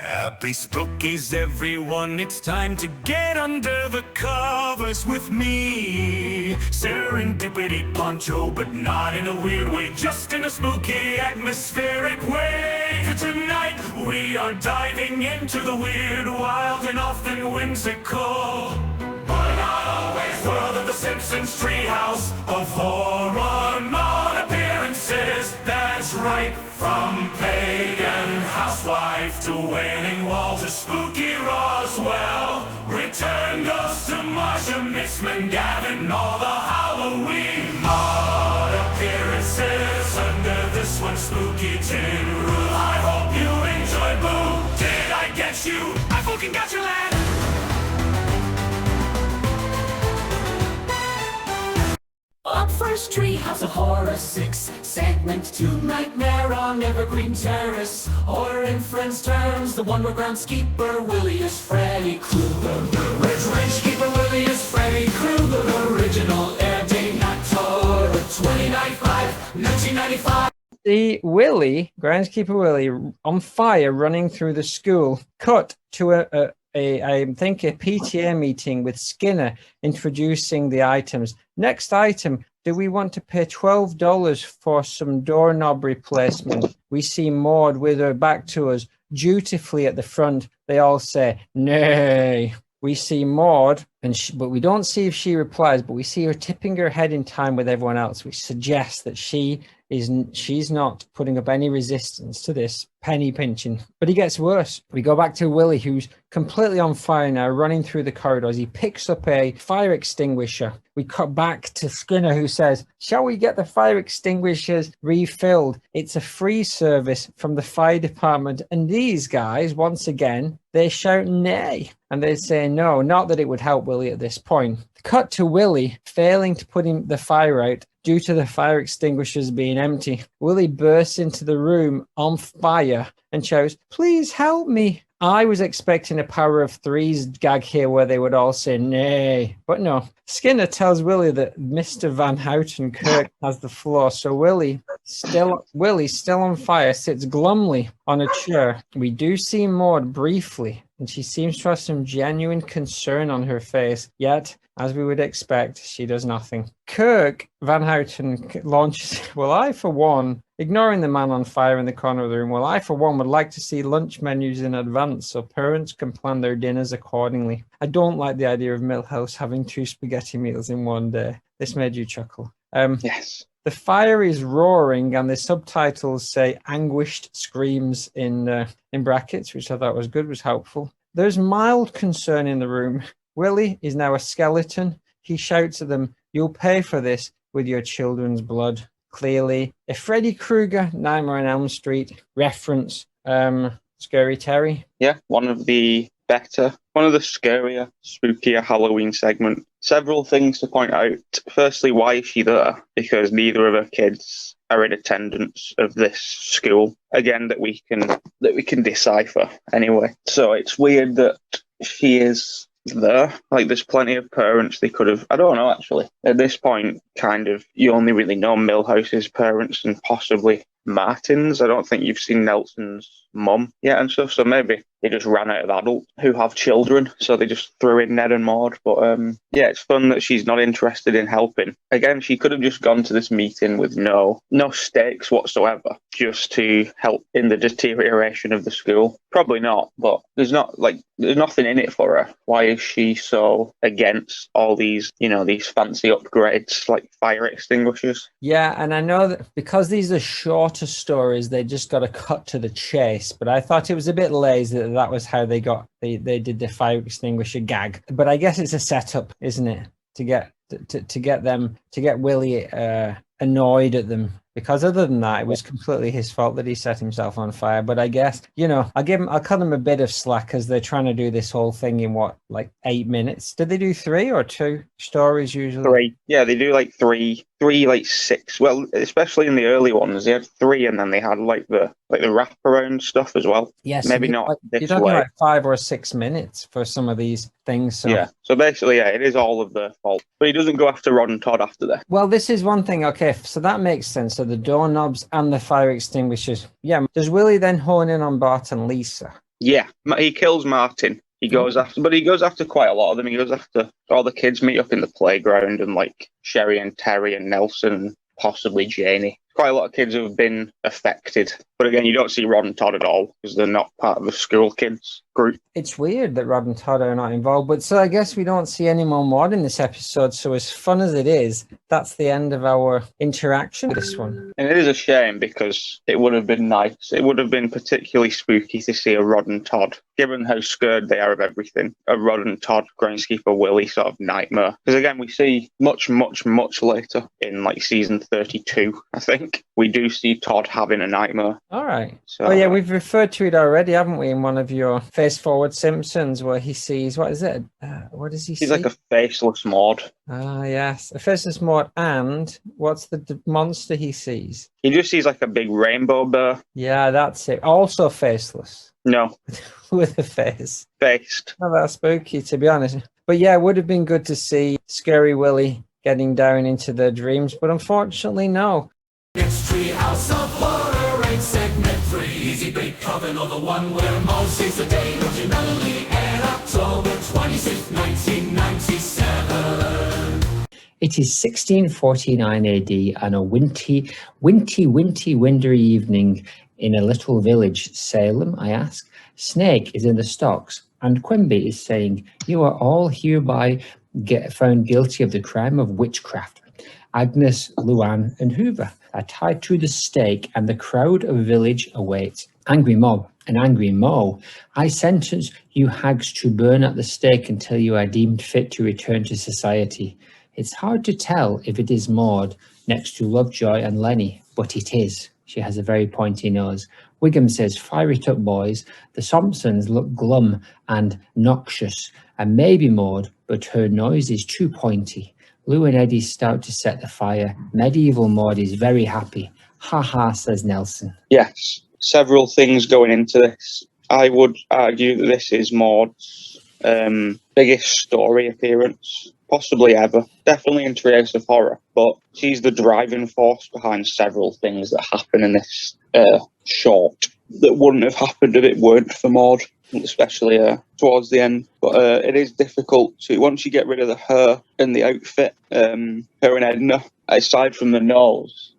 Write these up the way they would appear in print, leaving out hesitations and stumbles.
Happy spookies, everyone, it's time to get under the covers with me. Serendipity poncho, but not in a weird way, just in a spooky, atmospheric way. Tonight, we are diving into the weird, wild, and often whimsical, but not always, world of the Simpsons Treehouse of Horror. Maudeppearances, that's right, from pagan housewife to wailing wall to spooky Roswell. Return goes to Marsha, Mixman, Gavin, all the Halloween Maudeppearances under this one spooky tin roof. I hope you enjoy Boo. Did I get you? I fucking got you, lad. Up first, Treehouse of Horror 6, segment 2, Nightmare on Evergreen Terrace, or in friends' terms, the one where groundskeeper Willie is Freddy Krueger. Rangekeeper Willie is Freddy Krueger. Original air date October 1995. The groundskeeper Willie, on fire running through the school. Cut to I think a PTA meeting with Skinner introducing the items. Next item, do we want to pay $12 for some doorknob replacement? We see Maude with her back to us, dutifully at the front. They all say, nay. We see Maude, but we don't see if she replies, but we see her tipping her head in time with everyone else, which suggests that she's not putting up any resistance to this penny pinching. But it gets worse. We go back to Willie, who's completely on fire now, running through the corridors. He picks up a fire extinguisher. We cut back to Skinner, who says, shall we get the fire extinguishers refilled? It's a free service from the fire department. And these guys, once again, they shout nay. And they say no, not that it would help Willie at this point. Cut to Willie failing to put the fire out due to the fire extinguishers being empty. Willie bursts into the room on fire and shouts, please help me. I was expecting a Power of Threes gag here where they would all say nay, but no. Skinner tells Willie that Mr. Van Houten Kirk has the floor, so Willie, still on fire, sits glumly on a chair. We do see Maude briefly, and she seems to have some genuine concern on her face, yet, as we would expect, she does nothing. Kirk Van Houten launches, well, I, for one, ignoring the man on fire in the corner of the room, well, I, for one, would like to see lunch menus in advance so parents can plan their dinners accordingly. I don't like the idea of Milhouse having 2 spaghetti meals in one day. This made you chuckle. Yes. The fire is roaring, and the subtitles say anguished screams in brackets, which I thought was good, was helpful. There's mild concern in the room. Willie is now a skeleton. He shouts at them, you'll pay for this with your children's blood. Clearly, a Freddy Krueger, Nightmare on Elm Street reference. Scary Terry. Yeah, one of the scarier, spookier Halloween segment. Several things to point out. Firstly, why is she there? Because neither of her kids are in attendance of this school. Again, that we can decipher anyway. So it's weird that she is there. Like, there's plenty of parents they could have, I don't know, actually. At this point, kind of, you only really know Milhouse's parents and possibly Martin's. I don't think you've seen Nelson's mum yet and stuff, so maybe they just ran out of adults who have children, so they just threw in Ned and Maude. But yeah, it's fun that she's not interested in helping. Again, she could have just gone to this meeting with no stakes whatsoever, just to help in the deterioration of the school. Probably not, but there's nothing in it for her. Why is she so against all these fancy upgrades like fire extinguishers? Yeah, and I know that because these are shorter stories, they just got to cut to the chase. But I thought it was a bit lazy that was how they did the fire extinguisher gag. But I guess it's a setup, isn't it, to get Willie annoyed at them. Because other than that, it was completely his fault that he set himself on fire. But I guess, I'll cut them a bit of slack because they're trying to do this whole thing in 8 minutes? Did they do 3 or 2 stories usually? 3. Yeah, they do like 3, 6. Well, especially in the early ones, they had 3, and then they had the wraparound stuff as well. Yes, maybe not this you're talking way. about 5 or 6 minutes for some of these things. So. Yeah. So basically, yeah, it is all of their fault. But he doesn't go after Rod and Todd after that. Well, this is one thing. Okay, so that makes sense. So the doorknobs and the fire extinguishers. Yeah. Does Willie then hone in on Bart and Lisa? Yeah, he kills Martin. He goes after quite a lot of them. He goes after all the kids meet up in the playground, and like Sherry and Terry and Nelson and possibly Janie. Quite a lot of kids who have been affected. But again, you don't see Rod and Todd at all because they're not part of the school kids group. It's weird that Rod and Todd are not involved, but so I guess we don't see any more Maude in this episode. So as fun as it is, that's the end of our interaction with this one. And it is a shame because it would have been nice. It would have been particularly spooky to see a Rod and Todd, given how scared they are of everything, a Rod and Todd groundskeeper Willie sort of nightmare. Because again, we see much later in like season 32, I think, we do see Todd having a nightmare. All right. So, Oh yeah, we've referred to it already, haven't we, in one of your Face Forward Simpsons, where he sees, what is it? What does he see? He's like a faceless Maude. Ah, yes, a faceless Maude. And what's the monster he sees? He just sees like a big rainbow bear. Yeah, that's it. Also faceless. No, With a face. faced. Not that spooky, to be honest. But yeah, it would have been good to see Scary Willie getting down into their dreams, but unfortunately, no. It's Treehouse of Horror, 8 segment 3. Easy Bake Oven, or the one where Maude sees the day originally aired October 26, 1997. It is 1649 AD and a windy evening in a little village. Salem, I ask. Snake is in the stocks, and Quimby is saying, "You are all hereby found guilty of the crime of witchcraft. Agnes, Luann, and Hoover are tied to the stake, and the crowd of village awaits. Angry mob, an angry Mo. I sentence you hags to burn at the stake until you are deemed fit to return to society." It's hard to tell if it is Maude next to Lovejoy and Lenny, but it is. She has a very pointy nose. Wiggum says, "Fire it up, boys." The Thompsons look glum and noxious, and maybe Maude, but her nose is too pointy. Lou and Eddie start to set the fire. Medieval Maude is very happy. Ha ha, says Nelson. Yes, several things going into this. I would argue that this is Maude's biggest story appearance, possibly ever. Definitely in Treehouse of Horror, but she's the driving force behind several things that happen in this short that wouldn't have happened if it weren't for Maude, especially towards the end. But it is difficult to, once you get rid of the hair and the outfit, her and Edna, aside from the nose,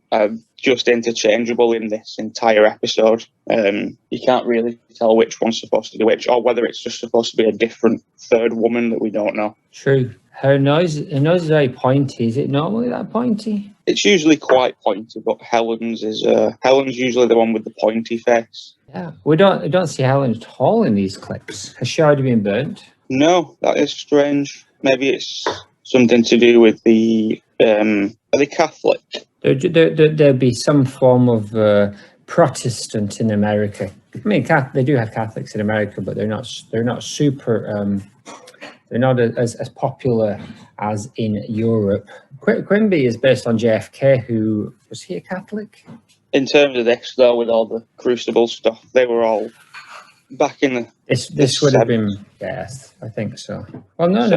just interchangeable in this entire episode. You can't really tell which one's supposed to be which, or whether it's just supposed to be a different third woman that we don't know. True. Her nose is very pointy. Is it normally that pointy? It's usually quite pointy, but Helen's usually the one with the pointy face. Yeah. We don't see Helen at all in these clips. Has she already been burnt? No, that is strange. Maybe it's something to do with the are they Catholic? There'd be some form of Protestant in America. I mean, they do have Catholics in America, but they're not super. They're not as popular as in Europe. Quimby is based on JFK, who was he a Catholic? In terms of this, though, with all the Crucible stuff, they were all back in the. This would have been, yes, I think so. Well, no.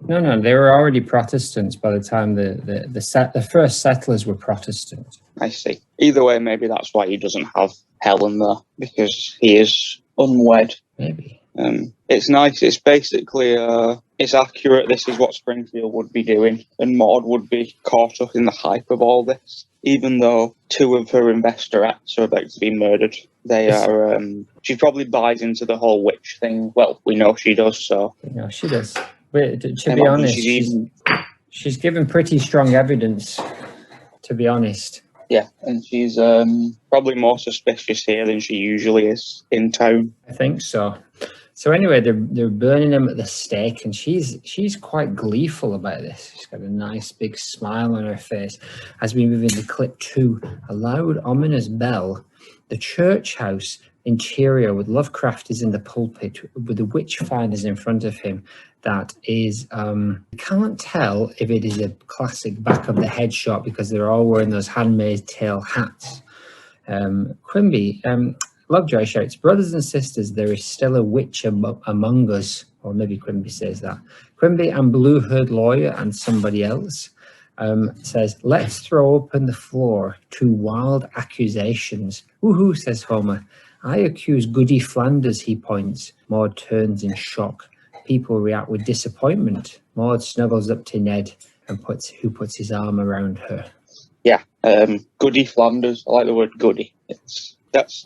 They were already Protestants by the time the first settlers were Protestant. I see. Either way, maybe that's why he doesn't have Helen there, because he is unwed. Maybe. It's nice. It's basically it's accurate. This is what Springfield would be doing, and Maude would be caught up in the hype of all this. Even though 2 of her investorettes are about to be murdered, they are. She probably buys into the whole witch thing. Well, we know she does. So she does. But to be honest, she's given pretty strong evidence. To be honest. Yeah, and she's probably more suspicious here than she usually is in town. I think so. So anyway, they're burning him at the stake, and she's quite gleeful about this. She's got a nice big smile on her face. As we move into clip 2, a loud, ominous bell. The church house interior with Lovecraft is in the pulpit with the witchfinders in front of him. That is, you can't tell if it is a classic back of the head shot because they're all wearing those Handmaid's Tale hats. Quimby, Lovejoy shouts, "Brothers and sisters, there is still a witch among us." Or maybe Quimby says that. Quimby and blue-haired lawyer and somebody else says, "Let's throw open the floor to wild accusations." "Woohoo," says Homer. I accuse Goody Flanders, he points. Maude turns in shock. People react with disappointment. Maude snuggles up to Ned and puts his arm around her. Yeah, Goody Flanders. I like the word goody.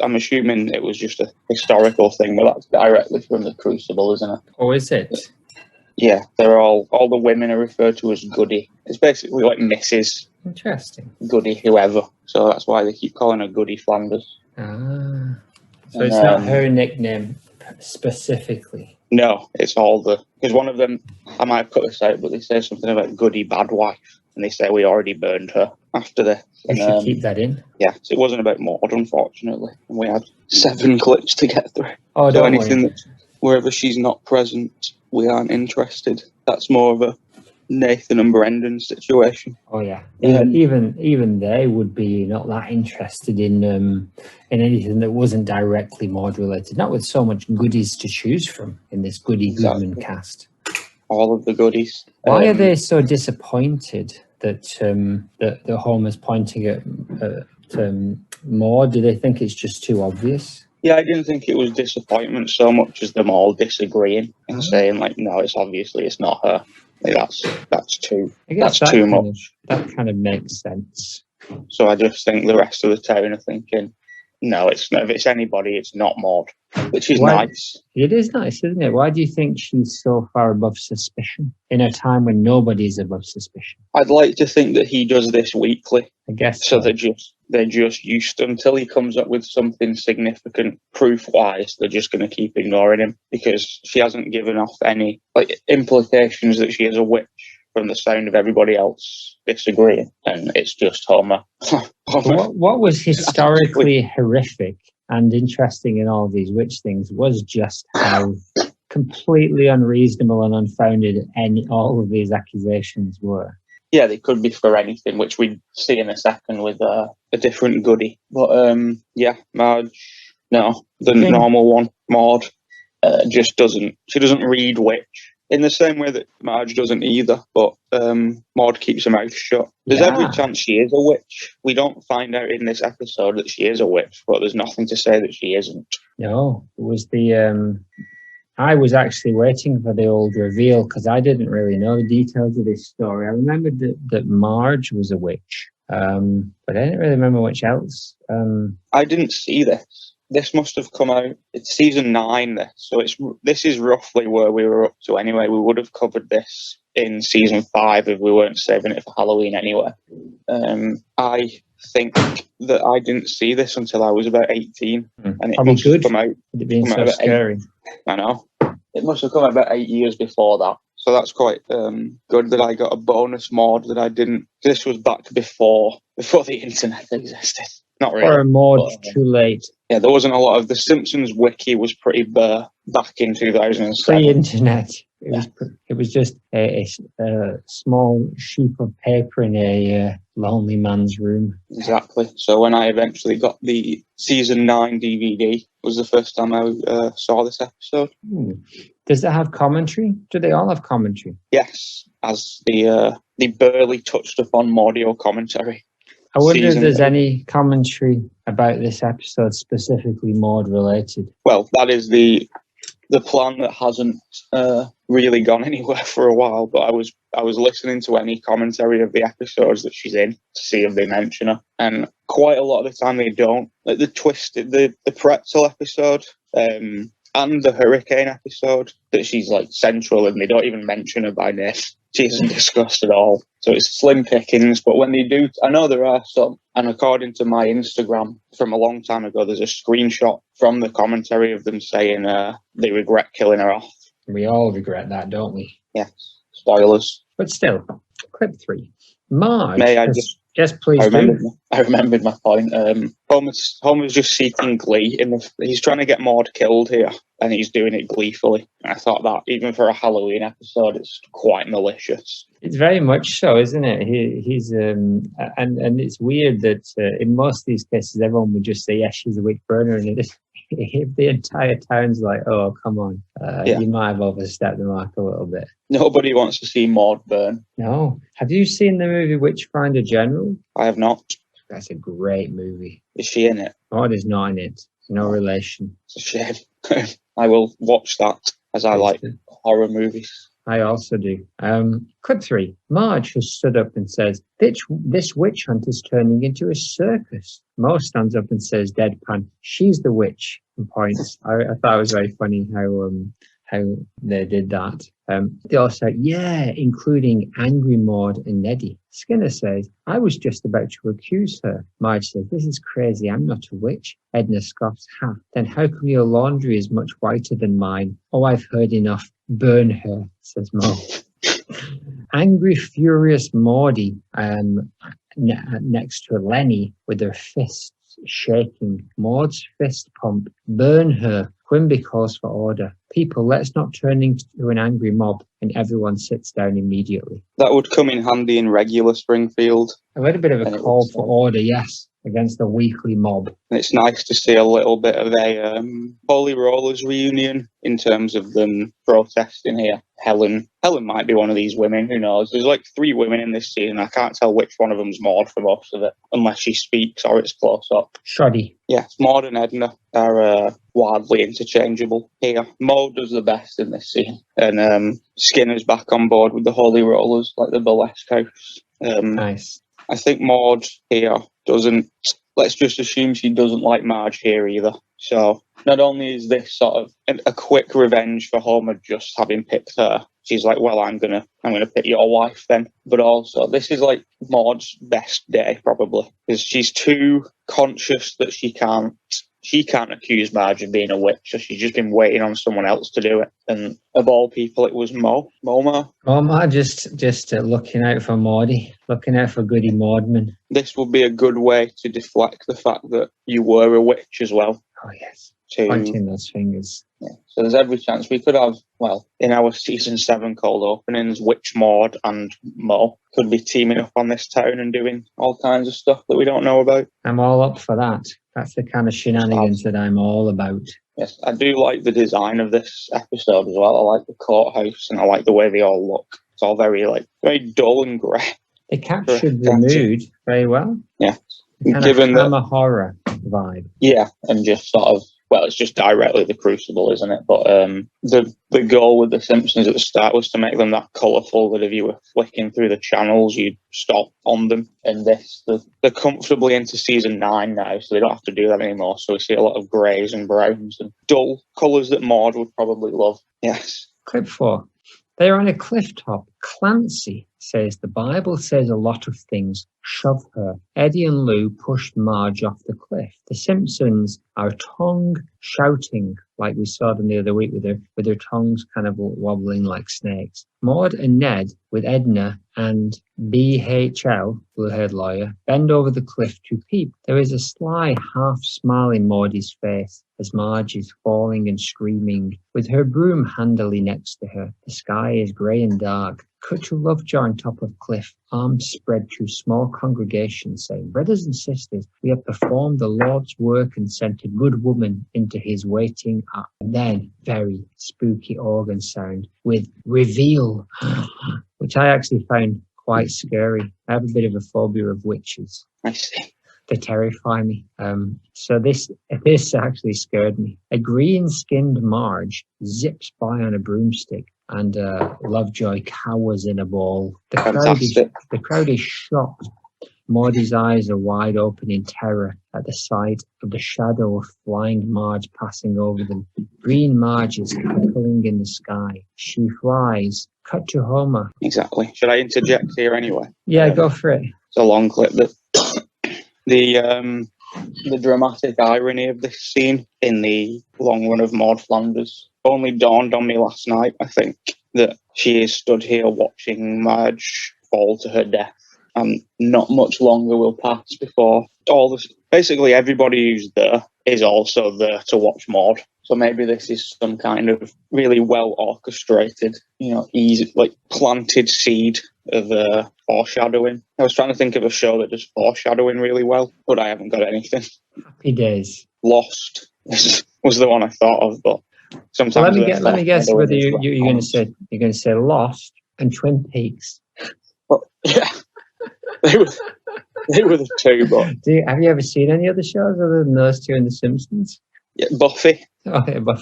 I'm assuming it was just a historical thing, but that's directly from the Crucible, isn't it? Oh, is it? Yeah, all the women are referred to as Goody. It's basically like Mrs. Interesting. Goody, whoever. So that's why they keep calling her Goody Flanders. Ah. So it's not her nickname specifically. No, it's all because one of them, I might have cut this out, but they say something about Goody Bad Wife, and they say we already burned her after this. You should keep that in. Yeah, so it wasn't about Maude, unfortunately, and we had 7 clips to get through. Oh, so don't anything worry. that, wherever she's not present, we aren't interested. That's more of a Nathan and Brendan situation. Oh yeah, even they would be not that interested in anything that wasn't directly Maude related. Not with so much goodies to choose from in this Goody Goodman cast. All of the goodies. Why are they so disappointed that that Homer's pointing at Maude? Do they think it's just too obvious? Yeah, I didn't think it was disappointment so much as them all disagreeing and saying like, no, it's not her. Like, that's too much. That kind of makes sense. So I just think the rest of the town are thinking, no, if it's anybody, it's not Maude, which is nice. It is nice, isn't it? Why do you think she's so far above suspicion in a time when nobody's above suspicion? I'd like to think that he does this weekly. I guess so. They're just used to, until he comes up with something significant proof-wise, they're just going to keep ignoring him because she hasn't given off any implications that she is a witch from the sound of everybody else disagreeing, and it's just Homer. What was historically horrific and interesting in all these witch things was just how completely unreasonable and unfounded all of these accusations were. Yeah, they could be for anything, which we'd see in a second with a different goody. But Marge, no, the normal one, Maude, just doesn't. She doesn't read witch in the same way that Marge doesn't either. But Maude keeps her mouth shut. There's every chance she is a witch. We don't find out in this episode that she is a witch, but there's nothing to say that she isn't. No, it was the. I was actually waiting for the old reveal because I didn't really know the details of this story. I remembered that Marge was a witch, but I didn't really remember much else. I didn't see this. This must have come out. It's season 9, so this is roughly where we were up to anyway. We would have covered this in season 5 if we weren't saving it for Halloween anyway. I think that I didn't see this until I was about 18, and it must have come out. It being so scary. I know. It must have come out about 8 years before that. So that's quite good that I got a bonus Maude that I didn't. This was back before the internet existed. Not really. Or a Maude too late. Yeah, there wasn't a lot of... The Simpsons wiki was pretty bare back in 2007. Pre-internet. It was just a small sheet of paper in a lonely man's room. Exactly. So when I eventually got the season 9 DVD, was the first time I saw this episode. Does it have commentary? Do they all have commentary? Yes, as the barely touched upon Maudio commentary. I wonder if there's any commentary about this episode specifically Maude related. Well, that is the plan that hasn't really gone anywhere for a while. But I was listening to any commentary of the episodes that she's in to see if they mention her, and quite a lot of the time they don't. Like the pretzel episode. And the hurricane episode, that she's central and they don't even mention her by name. She isn't discussed at all. So it's slim pickings, but when they do, I know there are some. And according to my Instagram from a long time ago, there's a screenshot from the commentary of them saying they regret killing her off. We all regret that, don't we? Yes. Spoilers. But still, clip 3. Marge. May I just... Yes, please. I remembered my point. Homer's just seeking glee. He's trying to get Maude killed here, and he's doing it gleefully. And I thought that, even for a Halloween episode, it's quite malicious. It's very much so, isn't it? He's and it's weird that in most of these cases, everyone would just say, "Yes, she's a witch burner," and if the entire town's like, "Oh, come on, you might have overstepped the mark a little bit." Nobody wants to see Maude burn. No. Have you seen the movie Witchfinder General? I have not. That's a great movie. Is she in it? Maude is not in it. No relation. It's a shame. I will watch that, as I like horror movies. I also do. Clip 3. Marge has stood up and says, this witch hunt is turning into a circus. Mo stands up and says, deadpan, she's the witch, and points. I thought it was very funny how they did that. They also, including angry Maude and Neddy. Skinner says, I was just about to accuse her. Marge says, this is crazy, I'm not a witch. Edna scoffs, ha, then how come your laundry is much whiter than mine? Oh, I've heard enough. Burn her, says Mo. Angry, furious Maude next to Lenny with her fists shaking. Maude's fist pump. Burn her. Quimby calls for order. People, let's not turn into an angry mob, and everyone sits down immediately. That would come in handy in regular Springfield. A little bit of a call for order, yes, against the weekly mob. And it's nice to see a little bit of a Holy Rollers reunion in terms of them protesting here. Helen might be one of these women, who knows? There's like 3 women in this scene. I can't tell which one of them's Maude for most of it, unless she speaks or it's close up. Shoddy. Yes, Maude and Edna are wildly interchangeable here. Maude does the best in this scene. And Skinner's back on board with the Holy Rollers, like the burlesque house. Nice. I think Maude here doesn't, let's just assume she doesn't like Marge here either. So not only is this sort of a quick revenge for Homer just having picked her, she's like, well, I'm gonna pick your wife then. But also, this is like Maude's best day probably, because she's too conscious that she can't accuse Marge of being a witch, so she's just been waiting on someone else to do it. And of all people, it was Moma. Moma just looking out for Maudie, looking out for Goody Maudman. This would be a good way to deflect the fact that you were a witch as well. Oh, yes. Pointing those fingers. Yeah. So there's every chance we could have, well, in our season 7 cold openings, Witch Maude and Mo could be teaming up on this town and doing all kinds of stuff that we don't know about. I'm all up for that. That's the kind of shenanigans that I'm all about. Yes, I do like the design of this episode as well. I like the courthouse and I like the way they all look. It's all very dull and grey. They captured the mood very well. Yeah. Given the horror vibe. Yeah, and just sort of, well, it's just directly the Crucible, isn't it? But the goal with The Simpsons at the start was to make them that colourful that if you were flicking through the channels, you'd stop on them. And they're comfortably into season 9 now, so they don't have to do that anymore. So we see a lot of greys and browns and dull colours that Maude would probably love. Yes. Clip 4. They're on a cliff top. Clancy says the Bible says a lot of things. Shove her. Eddie and Lou pushed Marge off the cliff. The Simpsons are tongue shouting like we saw them the other week with their tongues kind of wobbling like snakes. Maude and Ned with Edna and BHL, blue-haired lawyer, bend over the cliff to peep. There is a sly half-smile in Maudie's face as Marge is falling and screaming with her broom handily next to her. The sky is grey and dark. Cut to Lovejoy on top of cliff, arms spread to small congregations, saying, brothers and sisters, we have performed the Lord's work and sent a good woman into his waiting up. And then, very spooky organ sound with reveal, which I actually found quite scary. I have a bit of a phobia of witches. I see. They terrify me. So this actually scared me. A green-skinned Marge zips by on a broomstick, and Lovejoy cowers in a ball. The crowd is shocked. Maudie's eyes are wide open in terror at the sight of the shadow of flying Marge passing over them. Green Marge is cackling in the sky. She flies. Cut to Homer. Exactly. Should I interject here anyway? Yeah, go for it. It's a long clip. The dramatic irony of this scene in the long run of Maude Flanders only dawned on me last night, I think, that she is stood here watching Marge fall to her death, and not much longer will pass before basically everybody who's there is also there to watch Maude. So maybe this is some kind of really well orchestrated, easy, planted seed of foreshadowing. I was trying to think of a show that does foreshadowing really well, but I haven't got anything. Happy Days. Lost was the one I thought of, but sometimes. Let me guess whether you're going to say Lost and Twin Peaks. Well, yeah, they were the two. But have you ever seen any other shows other than those two and The Simpsons? Yeah, Buffy. Oh, yeah, but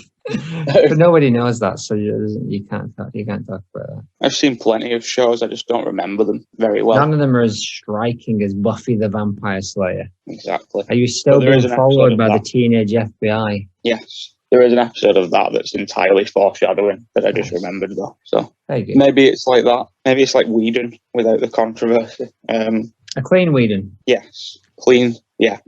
nobody knows that, so you can't talk about that. I've seen plenty of shows. I just don't remember them very well. None of them are as striking as Buffy the Vampire Slayer. Exactly. Are you still there is being an followed episode by of the that. teenage FBI? Yes, there is an episode of that that's entirely foreshadowing that I just Nice. remembered though. So Very good. maybe it's like that. Maybe it's like Whedon without the controversy. A clean Whedon. Yes, clean. Yeah.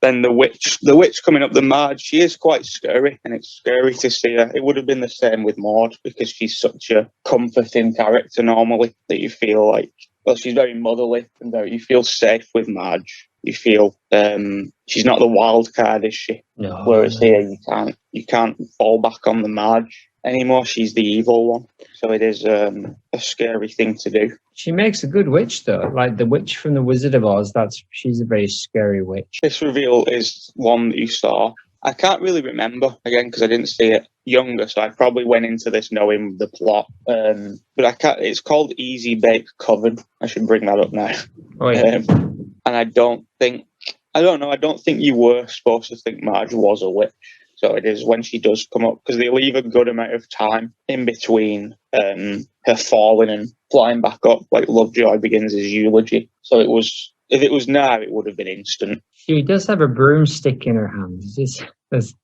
Then the witch coming up the Maude, she is quite scary, and it's scary to see her. It would have been the same with Maude because she's such a comforting character normally that you feel like, well, she's very motherly and you feel safe with Marge. You feel she's not the wild card, is she? No. Whereas here you can't fall back on the Marge anymore. She's the evil one, so it is a scary thing to do. She makes a good witch though, like the witch from the Wizard of Oz. She's a very scary witch. This reveal is one that you saw. I can't really remember again because I didn't see it younger, so I probably went into this knowing the plot. But I can't. It's called Easy Bake Coven. I should bring that up now. Oh yeah. And I don't think you were supposed to think Marge was a witch. So it is when she does come up, because they leave a good amount of time in between her falling and flying back up, like Lovejoy begins his eulogy. So if it was now, it would have been instant. She does have a broomstick in her hand.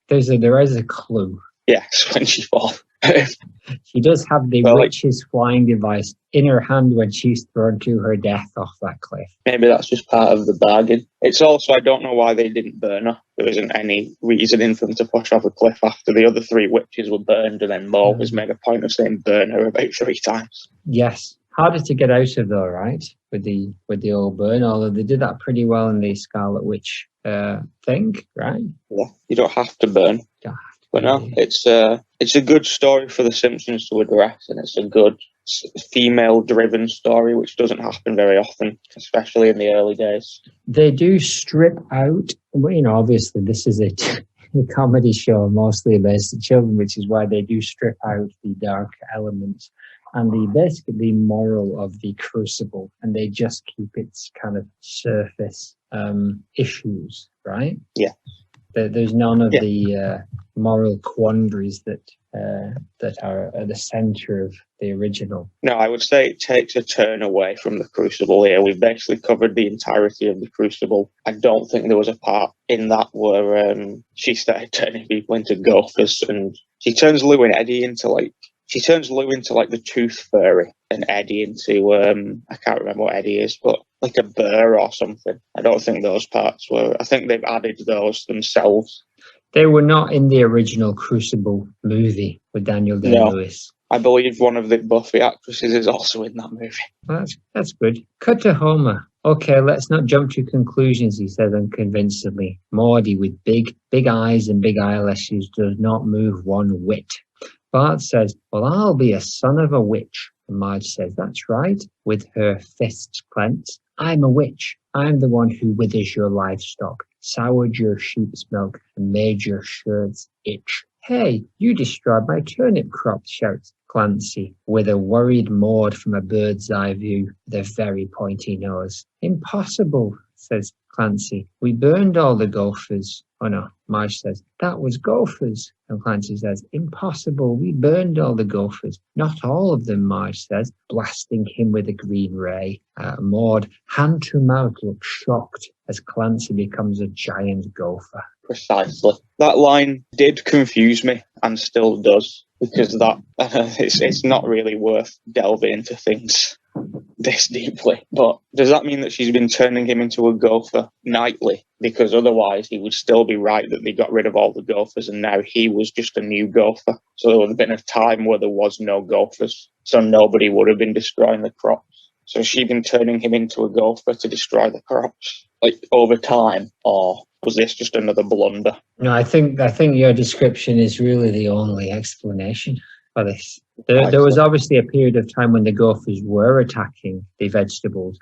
There is a clue. Yes, when she falls. She does have the witch's flying device in her hand when she's thrown to her death off that cliff. Maybe that's just part of the bargain. It's also, I don't know why they didn't burn her. There isn't any reasoning for them to push off a cliff after the other three witches were burned, and then Maude was made a point of saying burn her about 3 times. Yes. Harder to get out of though, right? With the old burn, although they did that pretty well in the Scarlet Witch thing, right? Yeah, you don't have to burn. But no, it's a good story for The Simpsons to address, and it's a good female-driven story, which doesn't happen very often, especially in the early days. They do strip out, obviously this is a comedy show mostly based on children, which is why they do strip out the dark elements and the moral of the Crucible, and they just keep its kind of surface issues, right? Yeah. There's none of the moral quandaries that are at the center of the original. No, I would say it takes a turn away from the Crucible here. We've basically covered the entirety of the Crucible. I don't think there was a part in that where she started turning people into gophers, and she turns Lou and Eddie into the Tooth Fairy, and Eddie into I can't remember what Eddie is, but like a bear or something. I don't think those parts were. I think they've added those themselves. They were not in the original Crucible movie with Daniel Day-Lewis. I believe one of the Buffy actresses is also in that movie. Well, that's good. Cut to Homer. Okay, let's not jump to conclusions, he says unconvincingly. Maude, with big eyes and big eyelashes, does not move one whit. Bart says, well, I'll be a son of a witch. And Marge says, that's right, with her fists clenched. I'm a witch. I'm the one who withers your livestock, soured your sheep's milk, and made your shirts itch. Hey, you destroyed my turnip crop, shouts Clancy, with a worried Maude from a bird's eye view with a very pointy nose. Impossible, says Clancy. We burned all the gophers. Oh no, Marge says, that was gophers. And Clancy says, impossible, we burned all the gophers. Not all of them, Marge says, blasting him with a green ray. Maude, hand to mouth, looks shocked as Clancy becomes a giant gopher. Precisely. That line did confuse me and still does, because that it's not really worth delving into things this deeply. But does that mean that she's been turning him into a gopher nightly? Because otherwise he would still be right that they got rid of all the gophers and now he was just a new gopher. So there would have been a time where there was no gophers, so nobody would have been destroying the crops. So has she been turning him into a gopher to destroy the crops, like over time, or was this just another blunder? No, I think your description is really the only explanation for this. There was obviously a period of time when the gophers were attacking the vegetables.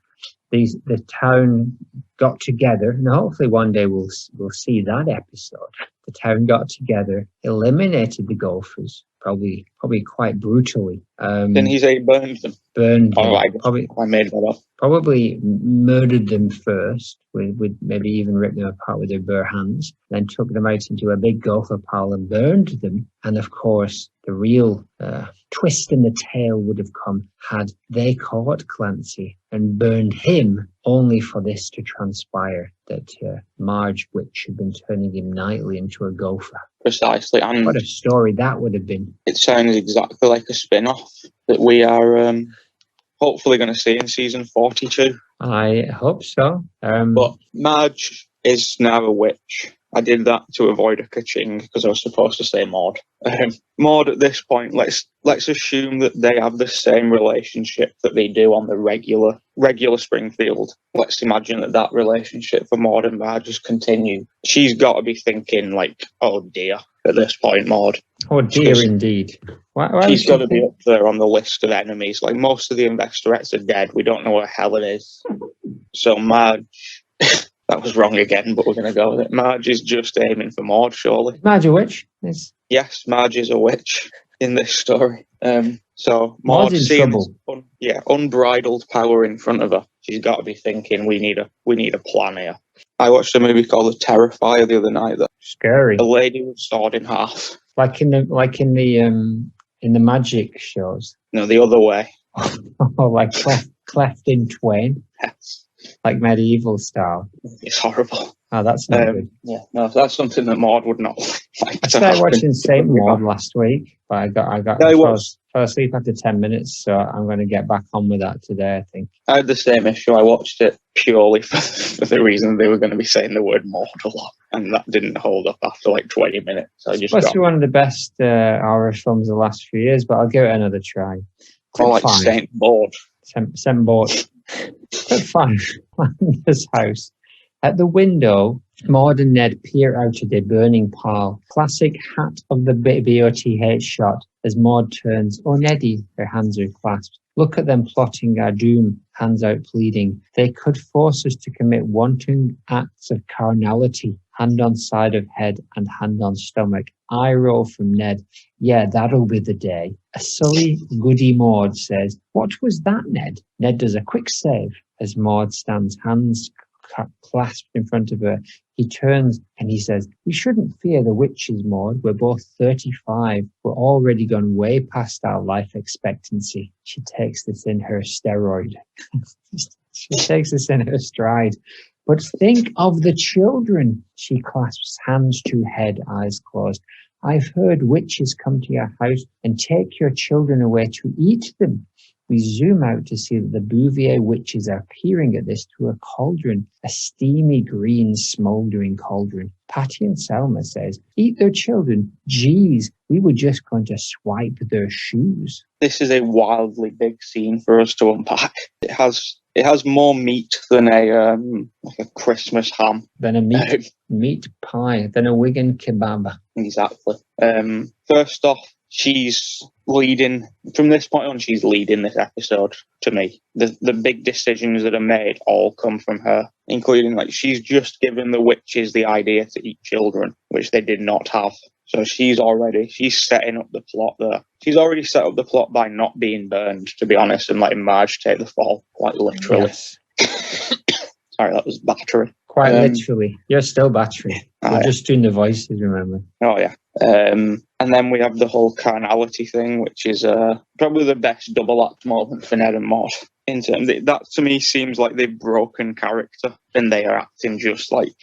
the town got together, and hopefully one day we'll see that episode. The town got together, eliminated the golfers, probably quite brutally. Then he say burned them. Burned them. Oh, I made that up. Probably murdered them first, with maybe even ripped them apart with their bare hands, then took them out into a big gopher pile and burned them. And of course, the real twist in the tale would have come had they caught Clancy and burned him, only for this to transpire that Marge Witch had been turning him nightly into a gopher. Precisely. And what a story that would have been. It sounds exactly like a spin-off that we are hopefully going to see in season 42. I hope so. But Marge is now a witch. I did that to avoid a ka-ching because I was supposed to say Maude. Maude, at this point, let's assume that they have the same relationship that they do on the regular Springfield. Let's imagine that relationship for Maude and Marge has continued. She's got to be thinking like, oh dear, at this point, Maude. Oh dear, indeed. Why she's got to be up there on the list of enemies. Like, most of the Investorettes are dead. We don't know where Helen is. So Marge... That was wrong again, but we're going to go with it. Marge is just aiming for Maude, surely. Marge a witch? Yes, Marge is a witch in this story. So Maude's in seeing trouble. Unbridled power in front of her. She's got to be thinking, we need a plan here. I watched a movie called The Terrifier the other night. That scary. A lady was sawed in half. Like in the magic shows. No, the other way. Oh, like cleft in twain. Yes. Like medieval style. It's horrible. Oh, that's not good. Yeah, no, that's something that Maude would not like. I started watching Saint Maud last week, but I fell asleep after 10 minutes, so I'm going to get back on with that today, I think. I had the same issue. I watched it purely for the reason they were going to be saying the word Maude a lot, and that didn't hold up after like 20 minutes. So I just supposed to be one of the best horror films of the last few years, but I'll give it another try. I like Saint Maud. Saint Maud. At Flanders' house. At the window, Maude and Ned peer out at a burning pile. Classic hat of the BOTH shot as Maude turns. Oh, Neddy, her hands are clasped. Look at them plotting our doom, hands out pleading. They could force us to commit wanton acts of carnality. Hand on side of head and hand on stomach. Eye roll from Ned. Yeah, that'll be the day. A sully goody Maude says, what was that, Ned? Ned does a quick save as Maude stands, hands clasped in front of her. He turns and he says, we shouldn't fear the witches, Maude. We're both 35. We're already gone way past our life expectancy. She takes this in her steroid. She takes this in her stride. But think of the children. She clasps hands to head, eyes closed. I've heard witches come to your house and take your children away to eat them. We zoom out to see that the Bouvier witches are peering at this through a cauldron, a steamy green smouldering cauldron. Patty and Selma says, eat their children. Geez, we were just going to swipe their shoes. This is a wildly big scene for us to unpack. It has more meat than a Christmas ham. Than a meat pie, than a Wigan kebab. Exactly. First off, she's leading, from this point on, she's leading this episode to me. The big decisions that are made all come from her, including, like, she's just given the witches the idea to eat children, which they did not have. So she's setting up the plot there. She's already set up the plot by not being burned, to be honest, and letting Marge take the fall, quite literally. Yes. Sorry, that was battery. Quite literally. You're still battery. We're just doing the voices, remember? Oh, yeah. And then we have the whole carnality thing, which is probably the best double act moment for Ned and Maude. In terms that to me seems like they've broken character and they are acting just like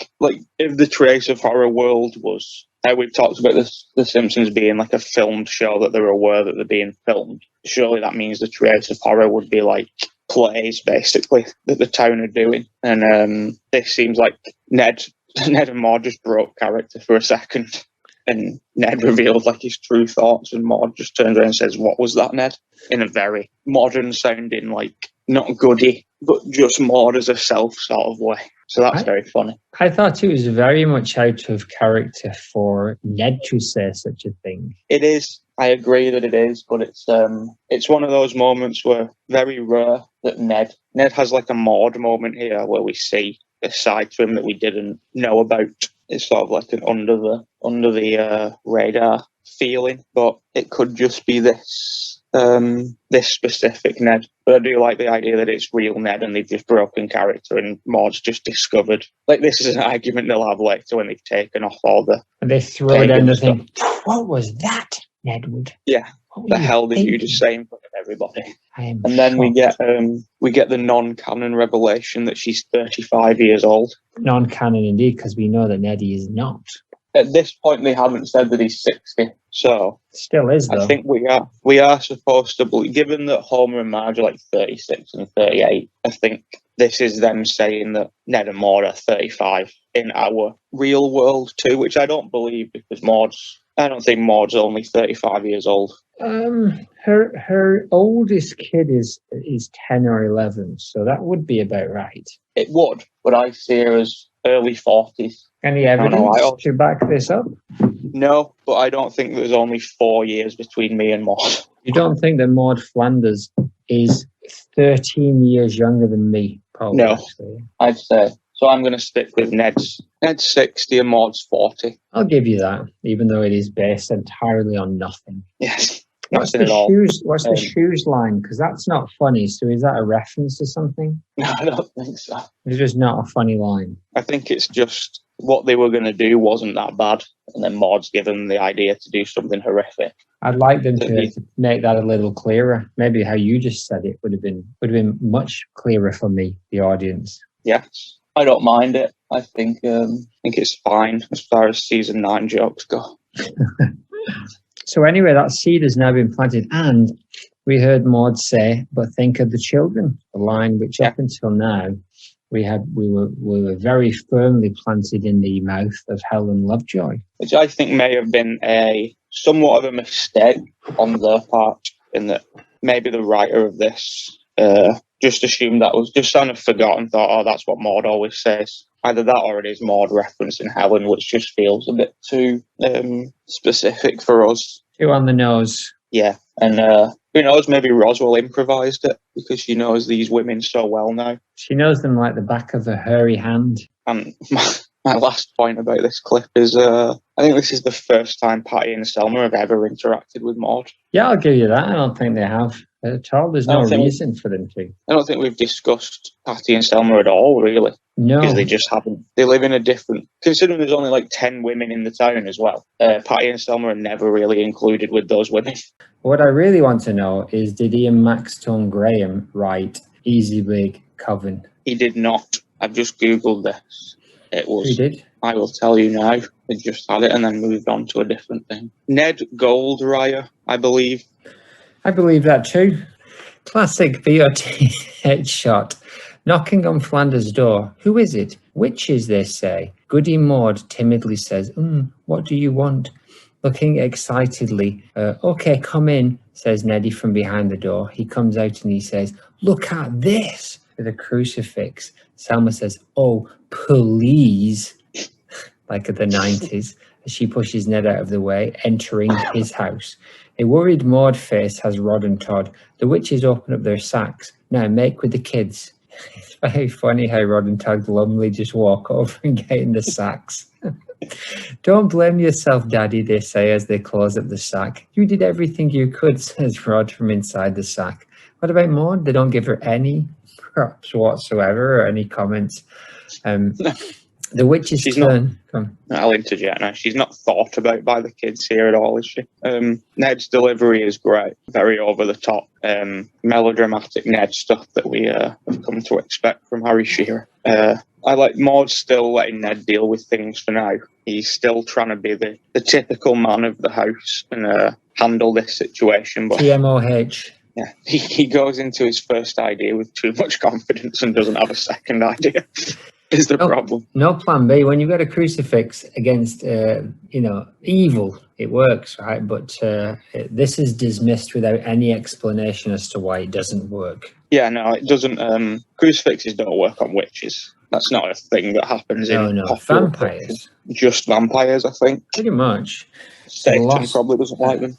if the Treehouse of Horror world was. We've talked about The Simpsons being like a filmed show that they're aware that they're being filmed. Surely that means the Treehouse of Horror would be like plays, basically, that the town are doing. And this seems like Ned and Maude just broke character for a second. And Ned revealed like his true thoughts, and Maude just turns around and says, what was that, Ned? In a very modern sounding, like, not goody, but just Maude as a self sort of way. So that's very funny. I thought it was very much out of character for Ned to say such a thing. It is. I agree that it is, but it's one of those moments where very rare that Ned has like a Maude moment here where we see a side to him that we didn't know about. It's sort of like an under the radar feeling, but it could just be this specific Ned. But I do like the idea that it's real Ned and they've just broken character and Maud's just discovered. Like, this is an argument they'll have later when they've taken off all the... And they throw it in the thing. What was that, Nedwood? Yeah. The hell did you just say in front of everybody? And then we get the non-canon revelation that she's 35 years old. Non-canon indeed, because we know that Neddy is not. At this point, they haven't said that he's 60, so still is though. I think we are supposed to believe, given that Homer and Marge are like 36 and 38. I think this is them saying that Ned and Maude are 35 in our real world too, which I don't believe because I don't think Maud's only 35 years old. Her oldest kid is 10 or 11, so that would be about right. It would, but I see her as early 40s. Any evidence to back this up? No, but I don't think there's only 4 years between me and Maude. You don't think that Maude Flanders is 13 years younger than me? Probably, no, actually. I'd say. So I'm going to stick with Ned's 60 and Maud's 40. I'll give you that, even though it is based entirely on nothing. Yes. What's the shoes line? Because that's not funny. So is that a reference to something? No, I don't think so. It's just not a funny line. I think it's just what they were going to do wasn't that bad. And then Maud's given the idea to do something horrific. I'd like them to make that a little clearer. Maybe how you just said it would have been much clearer for me, the audience. Yes. I don't mind it. I think it's fine as far as season 9 jokes go. So anyway, that seed has now been planted, and we heard Maude say, "But think of the children." The line which up until now we were very firmly planted in the mouth of Helen Lovejoy, which I think may have been a somewhat of a mistake on their part, in that maybe the writer of this just assumed that was just kind of forgotten, thought, oh, that's what Maude always says. Either that or it is Maude referencing Helen, which just feels a bit too specific for us. Too on the nose. Yeah, and who knows, maybe Roswell improvised it because she knows these women so well now. She knows them like the back of a hairy hand. And my last point about this clip is I think this is the first time Patty and Selma have ever interacted with Maude. Yeah, I'll give you that. I don't think they have at all. There's no reason for them to. I don't think we've discussed Patty and Selma at all, really. No. Because they just haven't. They live in a different... Considering there's only like 10 women in the town as well, Patty and Selma are never really included with those women. What I really want to know is, did Ian Maxtone Graham write Easy Big Coven? He did not. I've just Googled this. It was... He did? I will tell you now. They just had it and then moved on to a different thing. Ned Goldreyer, I believe. I believe that too. Classic BOT headshot. Knocking on Flanders' door. Who is it? Witches, they say. Goody Maude timidly says, what do you want? Looking excitedly. Okay, come in, says Neddy from behind the door. He comes out and he says, look at this, with a crucifix. Selma says, oh, please, like at the 90s, as she pushes Ned out of the way, entering his house. A worried Maude face has Rod and Todd. The witches open up their sacks. Now make with the kids. It's very funny how Rod and Todd glumly just walk over and get in the sacks. Don't blame yourself, Daddy, they say as they close up the sack. You did everything you could, says Rod from inside the sack. What about Maude? They don't give her any props whatsoever or any comments. The witch's turn. I'll interject now. She's not thought about by the kids here at all, is she? Ned's delivery is great. Very over the top, melodramatic Ned stuff that we have come to expect from Harry Shearer. I like Maude still letting Ned deal with things for now. He's still trying to be the typical man of the house and handle this situation. But TMOH. Yeah, he goes into his first idea with too much confidence and doesn't have a second idea. Is the problem. No plan B. When you've got a crucifix against, evil, it works, right? But this is dismissed without any explanation as to why it doesn't work. Yeah, no, it doesn't. Crucifixes don't work on witches. That's not a thing that happens in vampires. Just vampires, I think. Pretty much. Satan probably doesn't like them.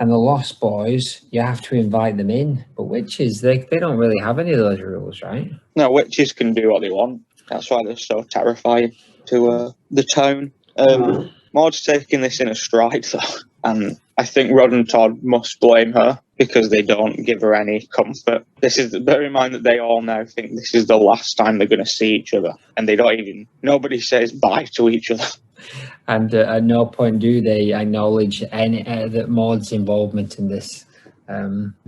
And the Lost Boys, you have to invite them in. But witches, they don't really have any of those rules, right? No, witches can do what they want. That's why they're so terrifying to the town. Maude's taking this in a stride, though. And I think Rod and Todd must blame her because they don't give her any comfort. Bear in mind that they all now think this is the last time they're going to see each other. And nobody says bye to each other. And at no point do they acknowledge that Maude's involvement in this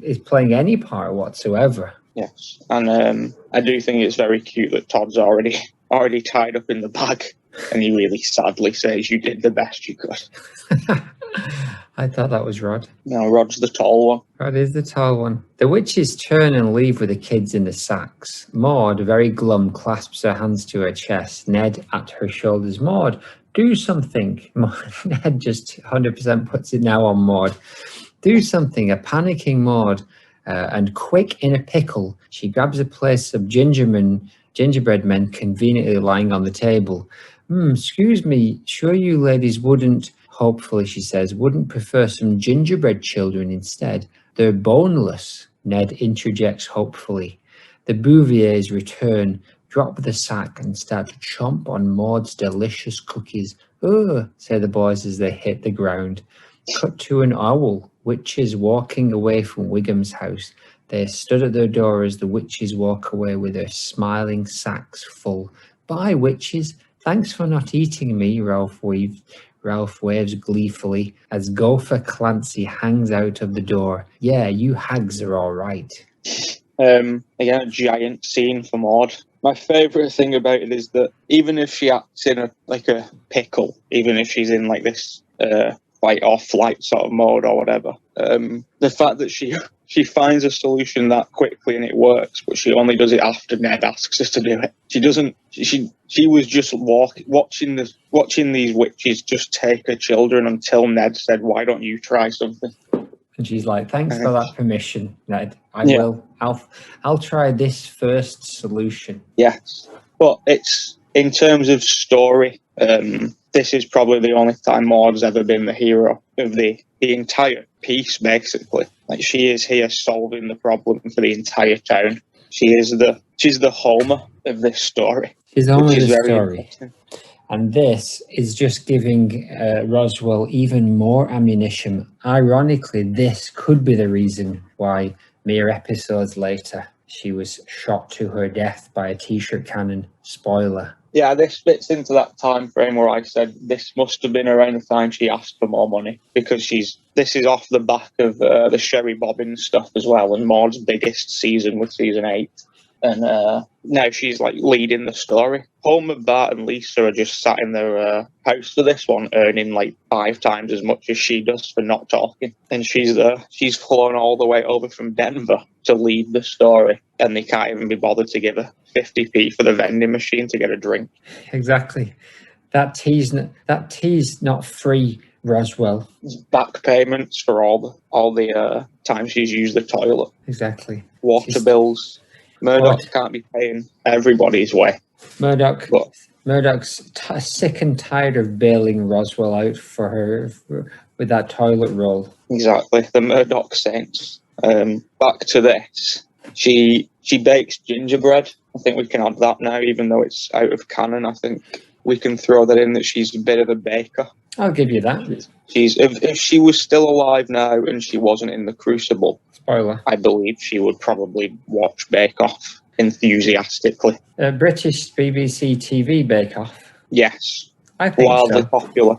is playing any part whatsoever. Yes, and I do think it's very cute that Todd's already tied up in the bag, and he really sadly says, "You did the best you could." I thought that was Rod. No, Rod's the tall one. Rod is the tall one. The witches turn and leave with the kids in the sacks. Maude, very glum, clasps her hands to her chest. Ned at her shoulders. Maude, do something. Ned just 100% puts it now on Maude. Do something. A panicking Maude. And quick in a pickle, she grabs a place of gingerbread men conveniently lying on the table. Excuse me, sure you ladies wouldn't, hopefully she says, wouldn't prefer some gingerbread children instead? They're boneless, Ned interjects hopefully. The Bouviers return, drop the sack and start to chomp on Maude's delicious cookies. Oh, say the boys as they hit the ground. Cut to an owl. Witches walking away from Wiggum's house. They stood at their door as the witches walk away with their smiling sacks full. Bye, witches. Thanks for not eating me, Ralph waves gleefully as Gopher Clancy hangs out of the door. Yeah, you hags are all right. Again, a giant scene for Maude. My favourite thing about it is that even if she acts in a pickle, even if she's in like this fight or flight sort of mode or whatever, the fact that she finds a solution that quickly and it works, but she only does it after Ned asks her to do it. She was just watching these witches just take her children until Ned said, "Why don't you try something?" And she's like, "Thanks for that permission, Ned. I will. I'll try this first solution." Yes, but it's in terms of story. This is probably the only time Maude's ever been the hero of the entire piece, basically. Like, she is here solving the problem for the entire town. She's the Homer of this story. She's the Homer of the story. And this is just giving Roswell even more ammunition. Ironically, this could be the reason why mere episodes later she was shot to her death by a t-shirt cannon. Spoiler. Yeah, this fits into that time frame where I said this must have been around the time she asked for more money, because this is off the back of the Sherry Bobbins stuff as well, and Maude's biggest season was season 8. And now she's like leading the story. Homer, Bart and Lisa are just sat in their house for this one, earning like 5 times as much as she does for not talking. And she's flown all the way over from Denver to lead the story, and they can't even be bothered to give her 50p for the vending machine to get a drink. Exactly. That tea's not free, Roswell. It's back payments for all the time she's used the toilet. Exactly. Water bills. Murdoch can't be paying everybody's way. Murdoch's sick and tired of bailing Roswell out for her with that toilet roll. Exactly, the Murdoch saints. Back to this. She bakes gingerbread. I think we can add that now, even though it's out of canon. I think we can throw that in, that she's a bit of a baker. I'll give you that. If she was still alive now and she wasn't in the Crucible, spoiler, I believe she would probably watch Bake Off enthusiastically. British BBC TV Bake Off. Yes, I think wildly popular.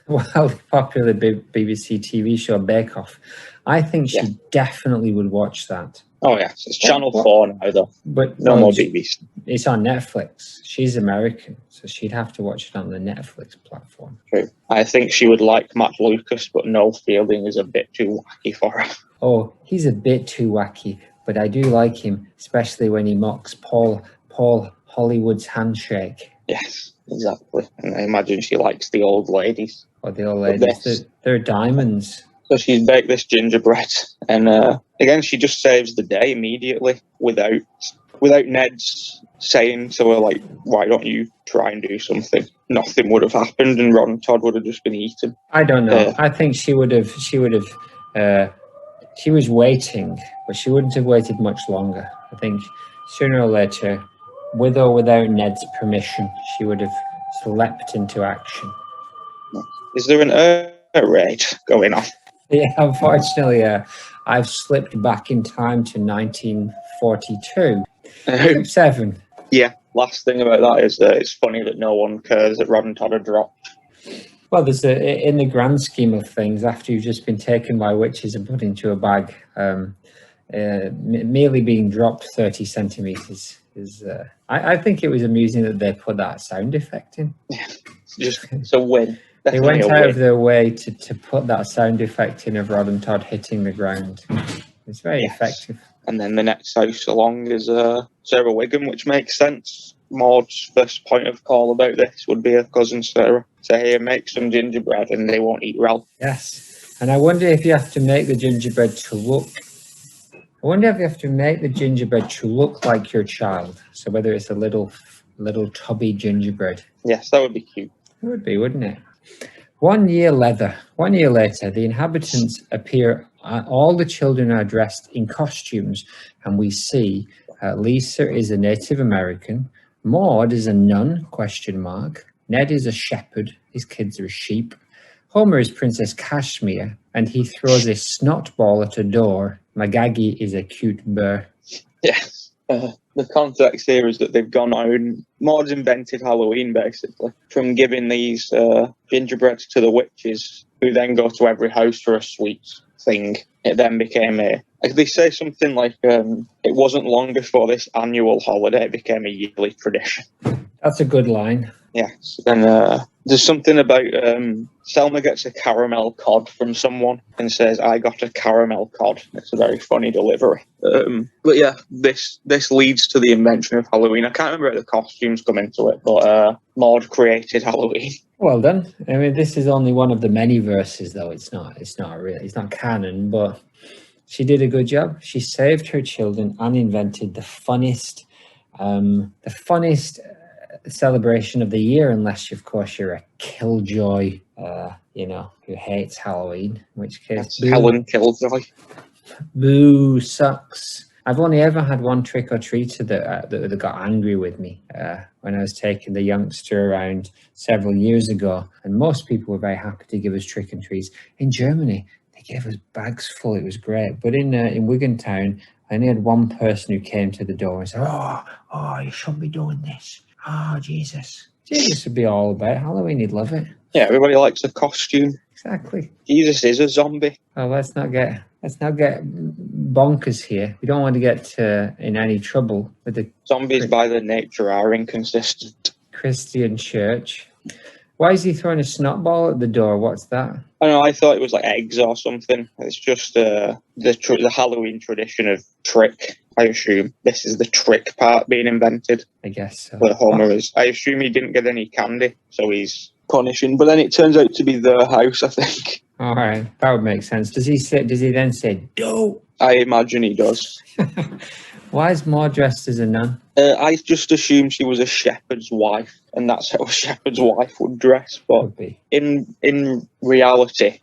Wildly popular BBC TV show Bake Off. I think she definitely would watch that. Oh yes, it's Channel 4 now though. But no more BBC. It's on Netflix. She's American, so she'd have to watch it on the Netflix platform. True. I think she would like Matt Lucas, but Noel Fielding is a bit too wacky for her. Oh, he's a bit too wacky, but I do like him, especially when he mocks Paul Hollywood's handshake. Yes, exactly. And I imagine she likes the old ladies. Or the old ladies. They're diamonds. So she's baked this gingerbread, and again, she just saves the day immediately without Ned's saying to her, like, "Why don't you try and do something?" Nothing would have happened, and Ron and Todd would have just been eaten. I don't know. I think she would have She was waiting, but she wouldn't have waited much longer. I think sooner or later, with or without Ned's permission, she would have leapt into action. Is there an air raid going on? Yeah, unfortunately, I've slipped back in time to 1942. 7. Yeah, last thing about that is that it's funny that no one cares that Rod and Todd are dropped. Well, in the grand scheme of things, after you've just been taken by witches and put into a bag, merely being dropped 30 centimeters is. I think it was amusing that they put that sound effect in. It's a win. They went out of their way to put that sound effect in of Rod and Todd hitting the ground. It's very effective. And then the next house along is Sarah Wiggum, which makes sense. Maude's first point of call about this would be her cousin Sarah. Say, here, make some gingerbread, and they won't eat Ralph. Yes. And I wonder if you have to make the gingerbread to look... I wonder if you have to make the gingerbread to look like your child. So whether it's a little tubby gingerbread. Yes, that would be cute. It would be, wouldn't it? 1 year later, the inhabitants appear. All the children are dressed in costumes, and we see Lisa is a Native American, Maude is a nun, ? Ned is a shepherd, his kids are sheep. Homer is Princess Cashmere, and he throws a snot ball at a door. Magagi is a cute bear. Yes. The context here is that they've gone on. Maude's invented Halloween, basically, from giving these gingerbreads to the witches, who then go to every house for a sweet thing. It then became they say something like, it wasn't long before this annual holiday became a yearly tradition. That's a good line. Yes. And there's something about Selma gets a caramel cod from someone and says, I got a caramel cod. It's a very funny delivery. But yeah, this leads to the invention of Halloween. I can't remember how the costumes come into it, but Maude created Halloween. Well done. I mean, this is only one of the many verses, though. It's not canon, but she did a good job. She saved her children and invented the funnest celebration of the year, unless of course you're a killjoy, who hates Halloween, in which case Helen Killjoy. Boo sucks. I've only ever had one trick-or-treater that got angry with me when I was taking the youngster around several years ago, and most people were very happy to give us trick-and-treats. In Germany, they gave us bags full. It was great. But in Wigan Town, I only had one person who came to the door and said, oh, you shouldn't be doing this. Oh, Jesus. Jesus would be all about Halloween. He'd love it. Yeah, everybody likes a costume. Exactly. Jesus is a zombie. Oh, let's not get bonkers here. We don't want to get in any trouble with the zombies by their nature are inconsistent. Christian church. Why is he throwing a snot ball at the door? What's that? I don't know. I thought it was like eggs or something. It's just the Halloween tradition of trick. I assume this is the trick part being invented. I guess so. Where Homer is. I assume he didn't get any candy, so he's punishing. But then it turns out to be their house, I think. All right, that would make sense. Does he then say, "Do"? I imagine he does. Why is Maude dressed as a nun? I just assumed she was a shepherd's wife, and that's how a shepherd's wife would dress. But in reality,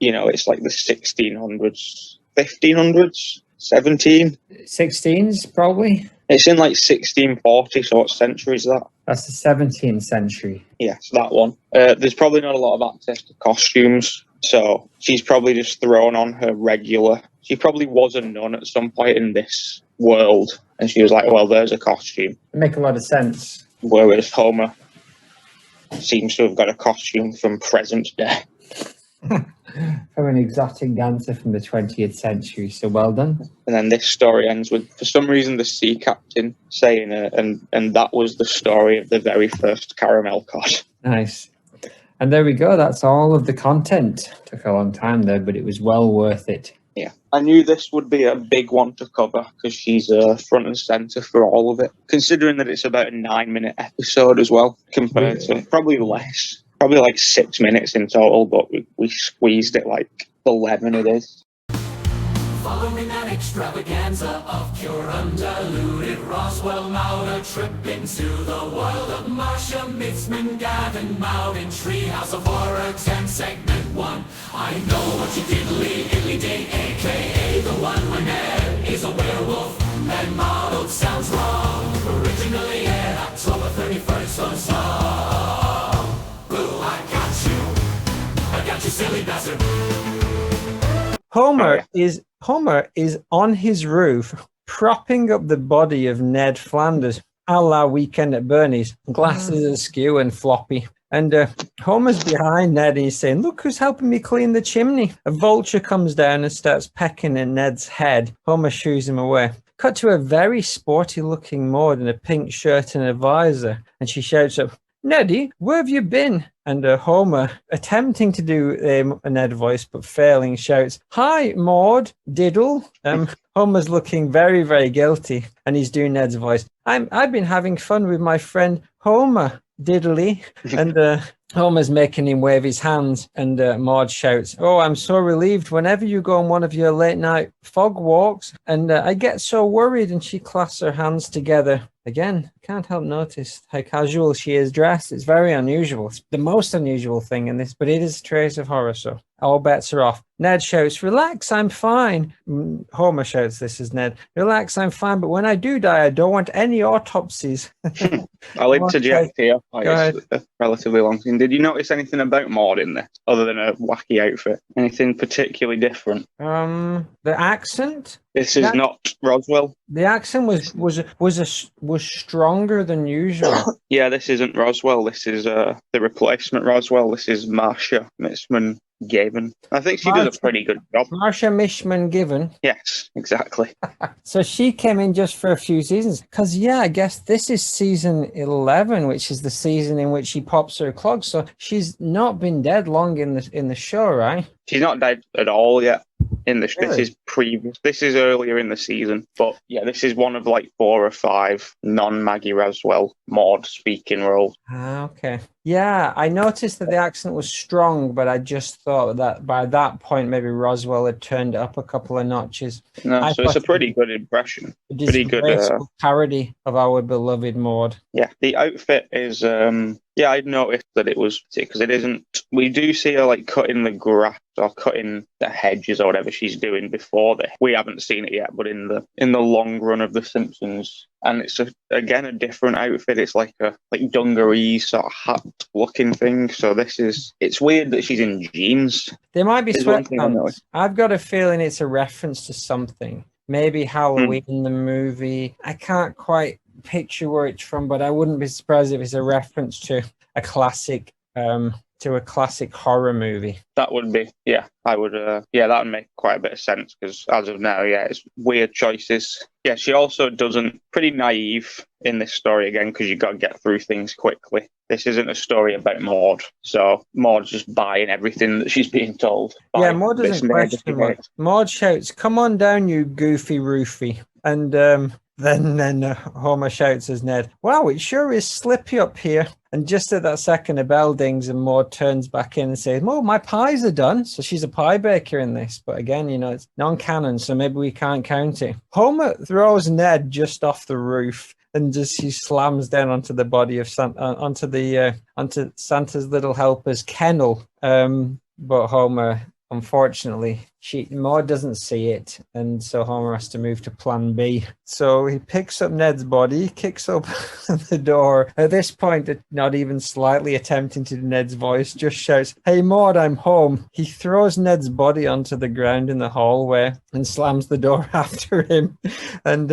it's like the 1600s, 1500s, 16s, probably. It's in like 1640. So what century is that? That's the 17th century. Yes, that one. There's probably not a lot of access to costumes, so she's probably just thrown on her regular. She probably was a nun at some point in this world, and she was like, well, there's a costume. It make a lot of sense. Whereas Homer seems to have got a costume from present day. From an exotic dancer from the 20th century, so well done. And then this story ends with, for some reason, the sea captain saying it, and that was the story of the very first caramel cod. Nice. And there we go. That's all of the content. Took a long time there, but it was well worth it. Yeah, I knew this would be a big one to cover because she's front and centre for all of it, considering that it's about a 9-minute episode as well, compared to probably less. Probably like 6 minutes in total, but we squeezed it like 11 it is. Following an extravaganza of pure undiluted Roswell Maude, a trip into the world of Marcia Mitzman, Gavin Maude in Treehouse of Horror, 10 segment one. I know what you diddly diddly ding, aka the one where Ned is a werewolf and Maude sounds wrong. Originally aired October 31st on Song. Boo, I got you, silly bastard. Homer is on his roof, propping up the body of Ned Flanders, a la Weekend at Bernie's, glasses askew and floppy. And Homer's behind Ned and he's saying, look who's helping me clean the chimney. A vulture comes down and starts pecking at Ned's head. Homer shoos him away. Cut to a very sporty looking Maude in a pink shirt and a visor. And she shouts up, Neddy, where have you been? And Homer, attempting to do a Ned voice but failing, shouts, hi, Maude, diddle. Homer's looking very, very guilty and he's doing Ned's voice. I've been having fun with my friend Homer, diddly. And Homer's making him wave his hands, and Maude shouts, oh, I'm so relieved whenever you go on one of your late night fog walks, and I get so worried. And she clasps her hands together. Again, can't help notice how casual she is dressed. It's very unusual. It's the most unusual thing in this, but it is a Treehouse of Horror, so all bets are off. Ned shouts, relax, I'm fine. Homer shouts, this is Ned, relax, I'm fine, but when I do die, I don't want any autopsies. I'll interject here. It's a relatively long thing. Did you notice anything about Maude in this, other than a wacky outfit? Anything particularly different? The accent? This is not Roswell. The accent was stronger than usual. Yeah, this isn't Roswell. This is the replacement Roswell. This is Marcia Mishman Given. I think she does a pretty good job. Marcia Mishman Given. Yes, exactly. So she came in just for a few seasons. Because, yeah, I guess this is season 11, which is the season in which she pops her clogs. So she's not been dead long in the show, right? She's not dead at all yet. This Really? is previous. This is earlier in the season, but yeah, this is one of like 4 or 5 non-Maggie Roswell Maude speaking roles. Ah, okay. Yeah, I noticed that the accent was strong, but I just thought that by that point maybe Roswell had turned it up a couple of notches. No, so it's a pretty good impression. Pretty good parody of our beloved Maude. Yeah, the outfit is yeah, I'd noticed that it was, because it isn't, we do see her like cutting the grass or cutting the hedges or whatever she's doing before this. We haven't seen it yet, but in the long run of The Simpsons, and it's again a different outfit. It's like a dungarees sort of hat looking thing. So it's weird that she's in jeans. There might be sweatpants. I've got a feeling it's a reference to something. Maybe Halloween, the movie. I can't quite picture where it's from, but I wouldn't be surprised if it's a reference to a classic horror movie. That would be, yeah, I would, yeah, that would make quite a bit of sense, because as of now, yeah, it's weird choices. Yeah, she also pretty naive in this story again, because you've got to get through things quickly. This isn't a story about Maude, so Maude's just buying everything that she's being told. Yeah, Maude doesn't question much. Maude shouts, come on down, you goofy roofie. And then Homer shouts as Ned, wow, it sure is slippy up here. And just at that second, a bell dings and Maude turns back in and says, oh, my pies are done. So she's a pie baker in this. But again, it's non-canon, so maybe we can't count it. Homer throws Ned just off the roof and just he slams down onto the body of onto Santa's little helper's kennel. But Homer, unfortunately, Maude doesn't see it, and so Homer has to move to plan B. So he picks up Ned's body, kicks up the door. At this point, not even slightly attempting to do Ned's voice, just shouts, hey Maude, I'm home. He throws Ned's body onto the ground in the hallway and slams the door after him. And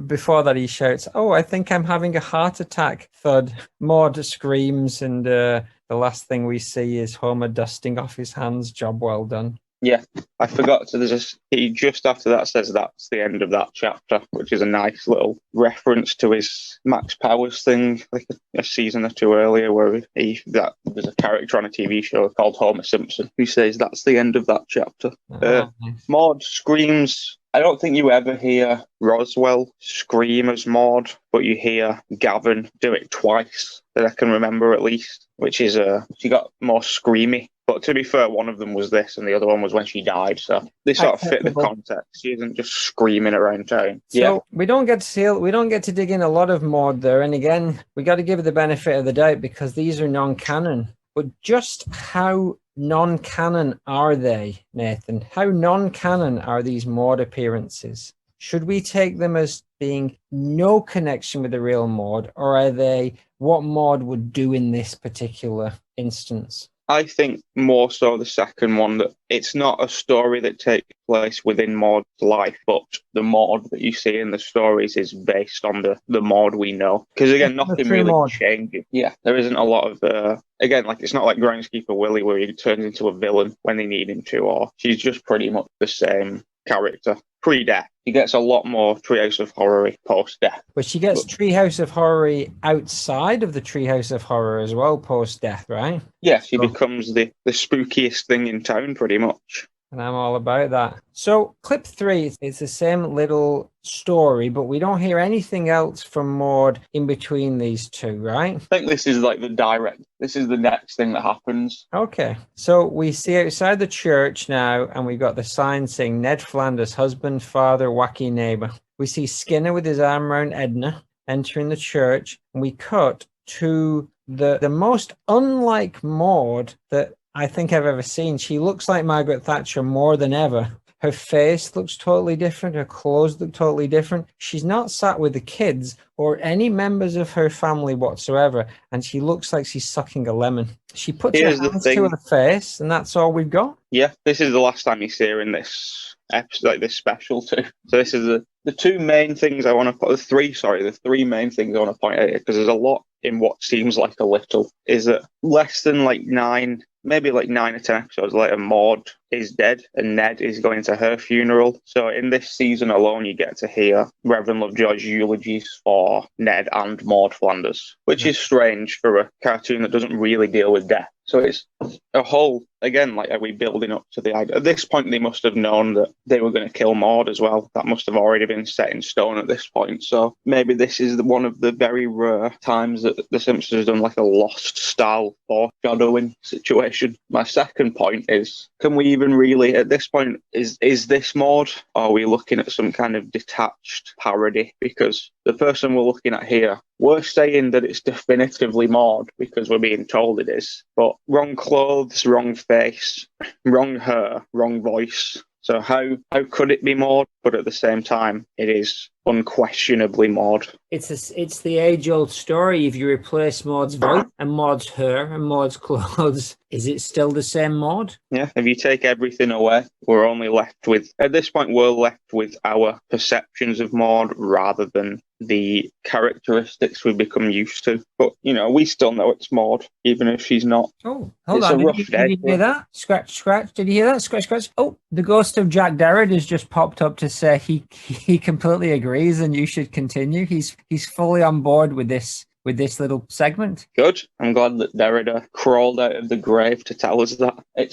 before that, he shouts, oh, I think I'm having a heart attack. Thud. Maude screams, and the last thing we see is Homer dusting off his hands. Job well done. Yeah, I forgot to. He just after that says that's the end of that chapter, which is a nice little reference to his Max Powers thing, like a season or two earlier, where there's a character on a TV show called Homer Simpson who says that's the end of that chapter. Nice. Maude screams. I don't think you ever hear Roswell scream as Maude, but you hear Gavin do it twice that I can remember at least, which is she got more screamy. But to be fair, one of them was this and the other one was when she died. So they sort of fit the context. She isn't just screaming around town. So yeah. we don't get to dig in a lot of Maude there. And again, we got to give it the benefit of the doubt because these are non-canon. But just how non-canon are they, Nathan? How non-canon are these Maude appearances? Should we take them as being no connection with the real Maude, or are they what Maude would do in this particular instance? I think more so the second one, that it's not a story that takes place within Maude's life, but the Maude that you see in the stories is based on the Maude we know. Because again, nothing really Maude. changes. Yeah, there isn't a lot of, again, like it's not like Groundskeeper Willie where he turns into a villain when they need him to, or she's just pretty much the same character pre-death. He gets a lot more Treehouse of Horror post-death. But she gets Treehouse of Horror outside of the Treehouse of Horror as well post-death, right? Yeah, she becomes the spookiest thing in town pretty much. And I'm all about that. So clip 3, it's the same little story, but we don't hear anything else from Maude in between these two, right? I think this is like this is the next thing that happens. Okay. So we see outside the church now, and we've got the sign saying Ned Flanders, husband, father, wacky neighbor. We see Skinner with his arm around Edna entering the church, and we cut to the most unlike Maude that I think I've ever seen. She looks like Margaret Thatcher more than ever. Her face looks totally different. Her clothes look totally different. She's not sat with the kids or any members of her family whatsoever, and she looks like she's sucking a lemon. She puts her hands to her face, and that's all we've got. Yeah, this is the last time you see her in this episode, like this special too. So this is the two main things I want to put. The three main things I want to point out here, because there's a lot in what seems like a little. Is that less than like 9 or 10 episodes later, Maude is dead and Ned is going to her funeral. So in this season alone, you get to hear Reverend Lovejoy's eulogies for Ned and Maude Flanders, which is strange for a cartoon that doesn't really deal with death. So it's a whole, again, like, are we building up to the idea? At this point, they must have known that they were going to kill Maude as well. That must have already been set in stone at this point. So maybe this is one of the very rare times that The Simpsons has done like a Lost style foreshadowing situation. My second point is, can we even really, at this point, is this Maude? Or are we looking at some kind of detached parody? Because the person we're looking at here, we're saying that it's definitively Maude because we're being told it is. But wrong clothes, wrong face, wrong hair, wrong voice. So how could it be Maude? But at the same time, it is unquestionably Maude. It's the age-old story. If you replace Maude's voice and Maude's hair and Maude's clothes, is it still the same Maude? Yeah, if you take everything away, we're only left with, at this point, we're left with our perceptions of Maude rather than the characteristics we've become used to. But, we still know it's Maude, even if she's not. Oh, hold on. Did you hear that? Scratch. Did you hear that? Scratch. Oh, the ghost of Jack Derrida has just popped up to say he completely agrees and you should continue. He's fully on board with this little segment. Good. I'm glad that Derrida crawled out of the grave to tell us that. It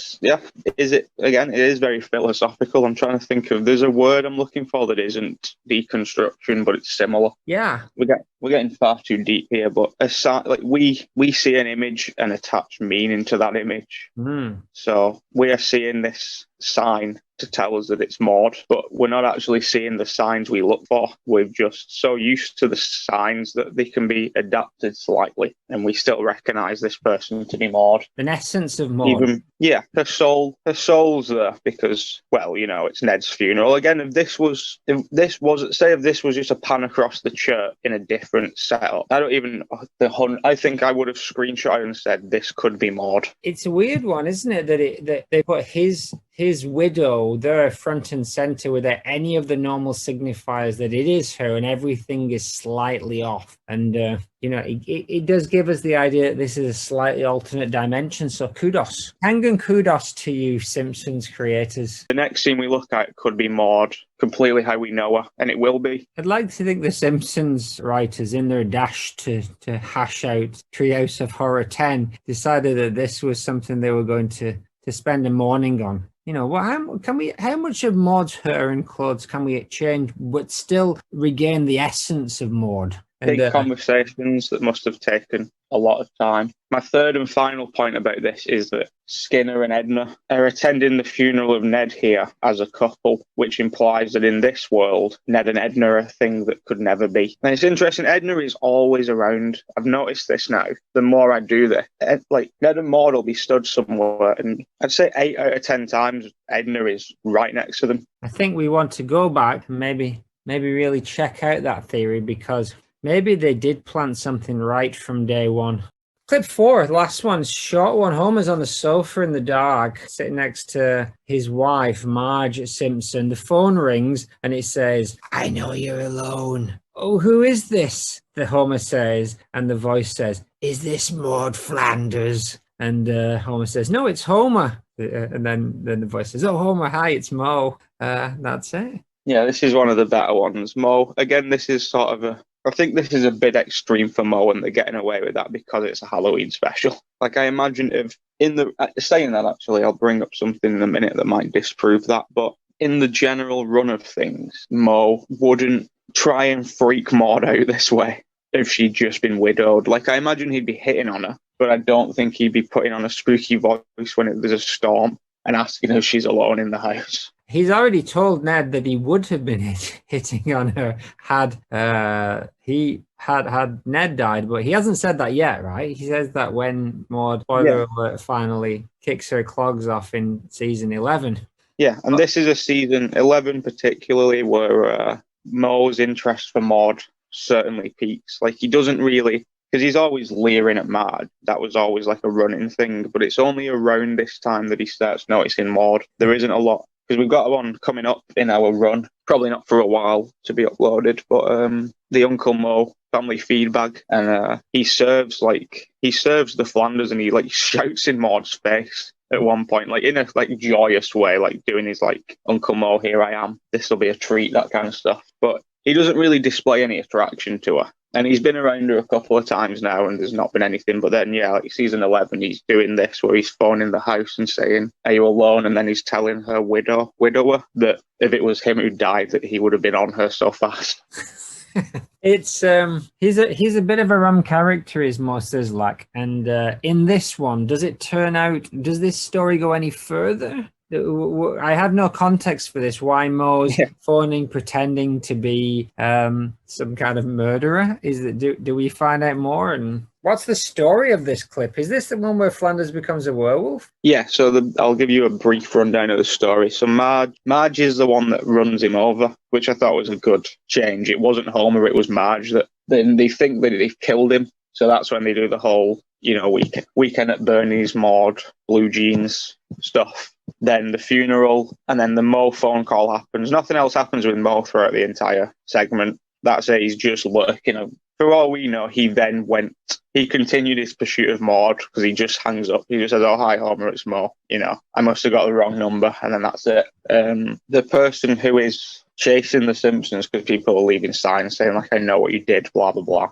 is very philosophical. I'm trying to think of, there's a word I'm looking for that isn't deconstruction, but it's similar. Yeah. We're getting far too deep here, but we see an image and attach meaning to that image. So we are seeing this sign to tell us that it's Maude, but we're not actually seeing the signs we look for. We're just so used to the signs that they can be adapted slightly, and we still recognise this person to be Maude. An essence of Maude. Her soul's there because, it's Ned's funeral. Again, if this was just a pan across the church in a different setup, I think I would have screenshotted and said this could be Maude. It's a weird one, isn't it? That they put his widow there front and center without any of the normal signifiers that it is her, and everything is slightly off. And it does give us the idea that this is a slightly alternate dimension. So kudos to you, Simpsons creators. The next scene we look at could be Maude, completely how we know her, and it will be. I'd like to think the Simpsons writers, in their dash to hash out Treehouse of Horror 10, decided that this was something they were going to spend a morning on. How much of Maude's hair and clothes can we change but still regain the essence of Maude? And Big conversations that must have taken a lot of time. My third and final point about this is that Skinner and Edna are attending the funeral of Ned here as a couple, which implies that in this world, Ned and Edna are a thing that could never be. And it's interesting, Edna is always around. I've noticed this now. The more I do this, like Ned and Maude will be stood somewhere, and I'd say 8 out of 10 times Edna is right next to them. I think we want to go back and maybe really check out that theory, because maybe they did plant something right from day one. Clip 4, last one, short one. Homer's on the sofa in the dark, sitting next to his wife, Marge Simpson. The phone rings and it says, "I know you're alone." "Oh, who is this?" the Homer says, and the voice says, "Is this Maud Flanders?" And Homer says, "No, it's Homer." And then the voice says, "Oh, Homer, hi, it's Mo." That's it. Yeah, this is one of the better ones. Mo, again, this is sort of I think this is a bit extreme for Mo, and they're getting away with that because it's a Halloween special. Like, I imagine if saying that, actually, I'll bring up something in a minute that might disprove that. But in the general run of things, Mo wouldn't try and freak Maud out this way if she'd just been widowed. Like, I imagine he'd be hitting on her, but I don't think he'd be putting on a spooky voice when there's a storm and asking her if she's alone in the house. He's already told Ned that he would have been hitting on her had Ned died, but he hasn't said that yet, right? He says that when Maud, spoiler alert, finally kicks her clogs off in season 11. Yeah, and this is a season 11 particularly where Mo's interest for Maud certainly peaks. Like, he doesn't really, because he's always leering at Marge. That was always like a running thing, but it's only around this time that he starts noticing Maud. There isn't a lot, because we've got one coming up in our run, probably not for a while to be uploaded, but the Uncle Mo family feedback, and he serves the Flanders, and he like shouts in Maud's face at one point, like in a like joyous way, like doing his like, "Uncle Mo, here I am, this will be a treat," that kind of stuff. But he doesn't really display any attraction to her. And he's been around her a couple of times now, and there's not been anything. But then, yeah, like season 11, he's doing this where he's phoning the house and saying, "Are you alone?" And then he's telling her widower that if it was him who died, that he would have been on her so fast. It's he's a bit of a rum character, is Mo Sizlak, and in this one, does this story go any further? I have no context for this. Why Mo's phoning, pretending to be some kind of murderer? Do we find out more? And what's the story of this clip? Is this the one where Flanders becomes a werewolf? Yeah. So I'll give you a brief rundown of the story. So Marge is the one that runs him over, which I thought was a good change. It wasn't Homer; it was Marge. That then they think that they've killed him. So that's when they do the whole, weekend at Bernie's, Maude, blue jeans stuff. Then the funeral, and then the Mo phone call happens. Nothing else happens with Mo throughout the entire segment. That's it. He's just lurking. For all we know, he continued his pursuit of Maud, because he just hangs up. He just says, "Oh, hi, Homer, it's Mo. I must have got the wrong number," and then that's it. The person who is chasing the Simpsons, because people are leaving signs saying, like, "I know what you did, blah, blah, blah."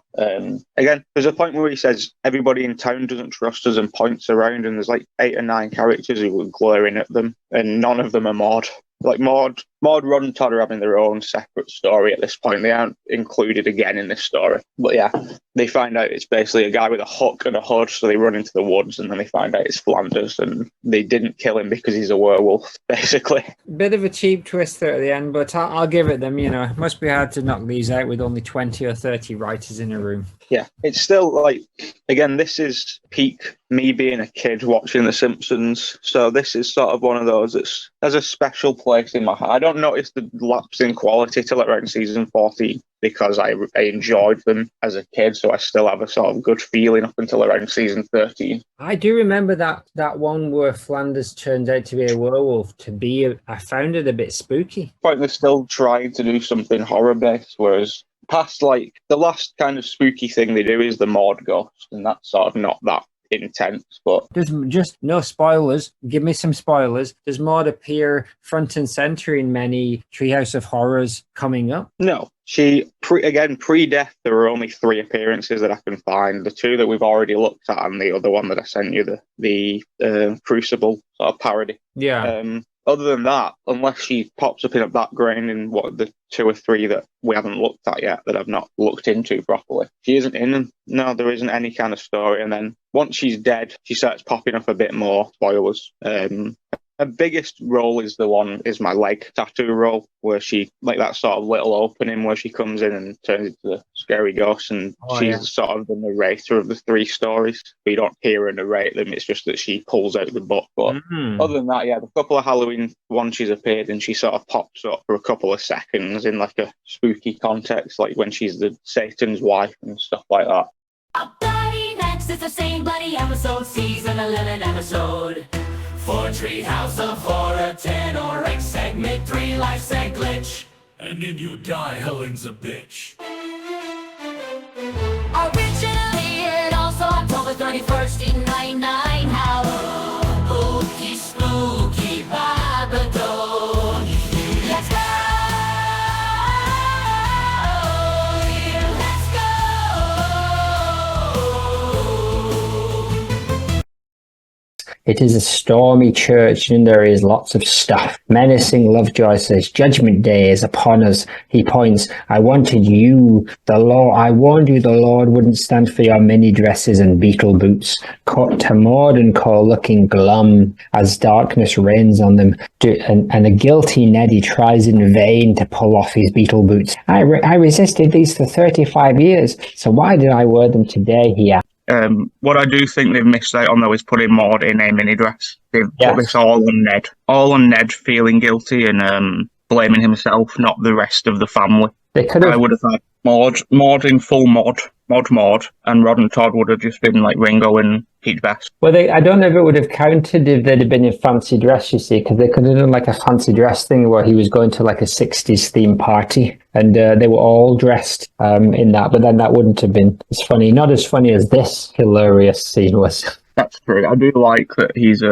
Again, there's a point where he says, "Everybody in town doesn't trust us," and points around, and there's like 8 or 9 characters who were glaring at them, and none of them are Maud. Like, Maude, Rod, and Todd are having their own separate story at this point. They aren't included again in this story. But yeah, they find out it's basically a guy with a hook and a hood, so they run into the woods, and then they find out it's Flanders, and they didn't kill him because he's a werewolf, basically. Bit of a cheap twist there at the end, but I'll give it them. It must be hard to knock these out with only 20 or 30 writers in a room. Yeah, it's still like, again, this is peak me being a kid watching The Simpsons. So this is sort of one of those that has a special place in my heart. I don't notice the lapse in quality till around season 14 because I enjoyed them as a kid. So I still have a sort of good feeling up until around season 13. I do remember that one where Flanders turns out to be a werewolf. I found it a bit spooky. But they're still trying to do something horror-based, whereas past, like, the last kind of spooky thing they do is the Maude ghost, and that's sort of not that intense. But there's just no spoilers. Give me some spoilers. Does Maude appear front and center in many Treehouse of Horrors coming up? No. She, pre-death, there were only 3 appearances that I can find. The 2 that we've already looked at, and the other one that I sent you, the Crucible sort of parody. Yeah. Other than that, unless she pops up in a background in what the 2 or 3 that we haven't looked at yet, that I've not looked into properly, she isn't in them. No, there isn't any kind of story. And then once she's dead, she starts popping up a bit more. Spoilers. Her biggest role is my leg tattoo role, where she, like that sort of little opening where she comes in and turns into the scary ghost, and she's sort of the narrator of the 3 stories. We don't hear her narrate them, it's just that she pulls out the book. But other than that, yeah, the couple of Halloween ones she's appeared in, she sort of pops up for a couple of seconds in like a spooky context, like when she's the Satan's wife and stuff like that. Bloody next is the same bloody episode, season 11 episode. For Treehouse of Horror, 10 or 8 segment 3 life seg glitch. And then you die, Helen's a bitch. Originally aired also October 31st in 99. How spooky, spooky, Babadon. Let's go! Here, let's go! It is a stormy church and there is lots of stuff. Menacing Lovejoy says, Judgment Day is upon us. He points, I warned you the Lord wouldn't stand for your mini dresses and beetle boots. Cut to Maude and Co looking glum as darkness rains on them. And a guilty Neddy tries in vain to pull off his beetle boots. I resisted these for 35 years, so why did I wear them today? He asked. What I do think they've missed out on, though, is putting Maude in a mini dress. They've put this all on Ned. All on Ned feeling guilty and blaming himself, not the rest of the family. I would have had Maude in full Maude, and Rod and Todd would have just been like Ringo and Peach Best. Well, I don't know if it would have counted if they'd have been in fancy dress, you see, because they could have done like a fancy dress thing where he was going to like a 60s theme party and they were all dressed in that, but then that wouldn't have been as funny. Not as funny as this hilarious scene was. That's true. I do like that he's...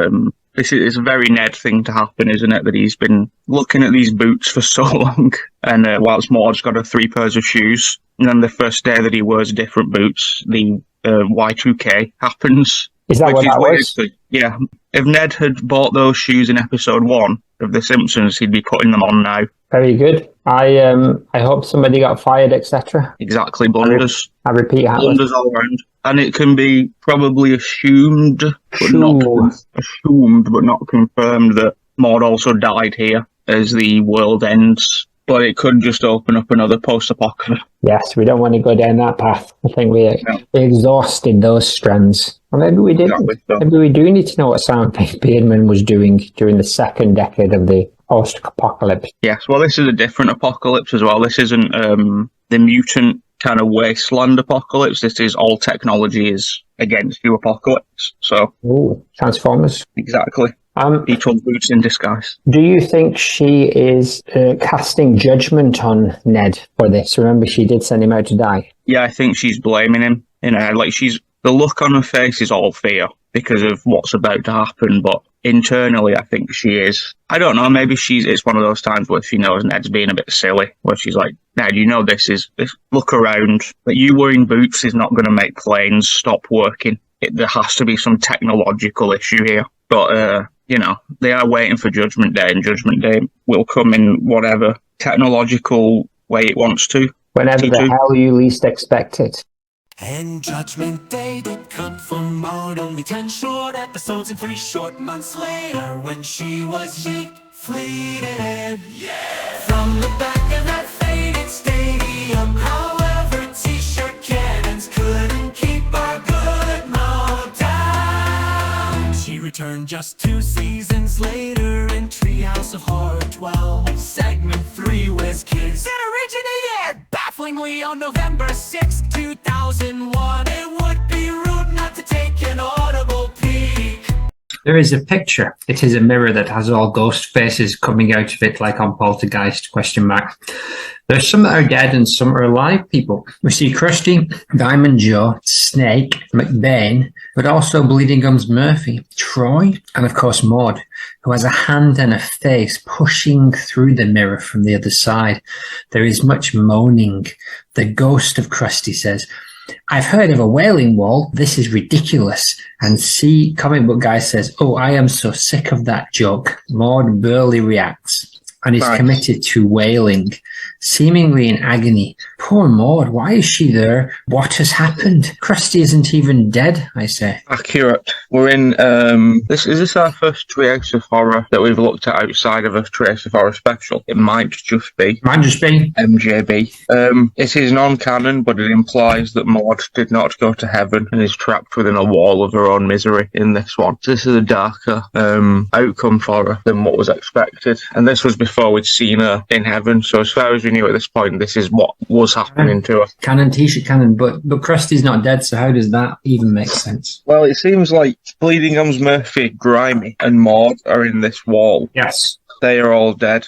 It's a very Ned thing to happen, isn't it? That he's been looking at these boots for so long, and whilst Maude's got her 3 pairs of shoes, and then the first day that he wears different boots, the Y2K happens. Is that what that was? Yeah. If Ned had bought those shoes in episode 1 of The Simpsons, he'd be putting them on now. Very good. I hope somebody got fired, etc. Exactly, blunders. I repeat, blunders all around. And it can be probably assumed, but not confirmed that Maude also died here as the world ends. But it could just open up another post-apocalypse. Yes, we don't want to go down that path. I think we exhausted those strands. Or maybe we didn't. Exactly so. Maybe we do need to know what Simon Bateman was doing during the second decade of the post-apocalypse. Yes, well, this is a different apocalypse as well. This isn't the mutant kind of wasteland apocalypse. This is all technology is against you apocalypse. So, Transformers. Exactly. Each one boots in disguise. Do you think she is casting judgment on Ned for this? Remember, she did send him out to die. Yeah, I think she's blaming him. You know, like the look on her face is all fear because of what's about to happen, but internally, I think she is. I don't know, maybe it's one of those times where she knows Ned's being a bit silly, where she's like, Ned, you know this look around. That you wearing boots is not going to make planes stop working. There has to be some technological issue here. But, you know, they are waiting for Judgment Day, and Judgment Day will come in whatever technological way it wants to. Whenever the hell you least expect it. And Judgment Day did come for Maude, only 10 short episodes and 3 short months later, when she was yeet, fleeted. Yeah! From the back of that faded stadium, however, t-shirt cannons couldn't keep our good Maude down. She returned just 2 seasons later in Treehouse of Horror 12, segment 3 Whiz Kids. It originated bafflingly on November 6, 2001. It would be rude not to take an audible peek. There is a picture. It is a mirror that has all ghost faces coming out of it, like on Poltergeist, ? There's some that are dead and some are alive, people. We see Krusty, Diamond Joe, Snake, McBain, but also Bleeding Gums Murphy, Troy, and of course Maude, who has a hand and a face pushing through the mirror from the other side. There is much moaning. The ghost of Krusty says, I've heard of a wailing wall. This is ridiculous. And C, comic book guy says, oh, I am so sick of that joke. Maude burly reacts and is committed to wailing, seemingly in agony. Poor Maude, why is she there? What has happened? Krusty isn't even dead, I say. Accurate. We're in, is this our first Treehouse of Horror that we've looked at outside of a Treehouse of Horror special? It might just be. MJB. It is non-canon, but it implies that Maude did not go to heaven and is trapped within a wall of her own misery in this one. This is a darker outcome for her than what was expected. And this was before we'd seen her in heaven, so as far as we knew at this point, this is what was happening to her. Canon, t-shirt canon, but Krusty's not dead, so how does that even make sense? Well, it seems like Bleeding Gums Murphy, Grimy, and Maude are in this wall. Yes. They are all dead.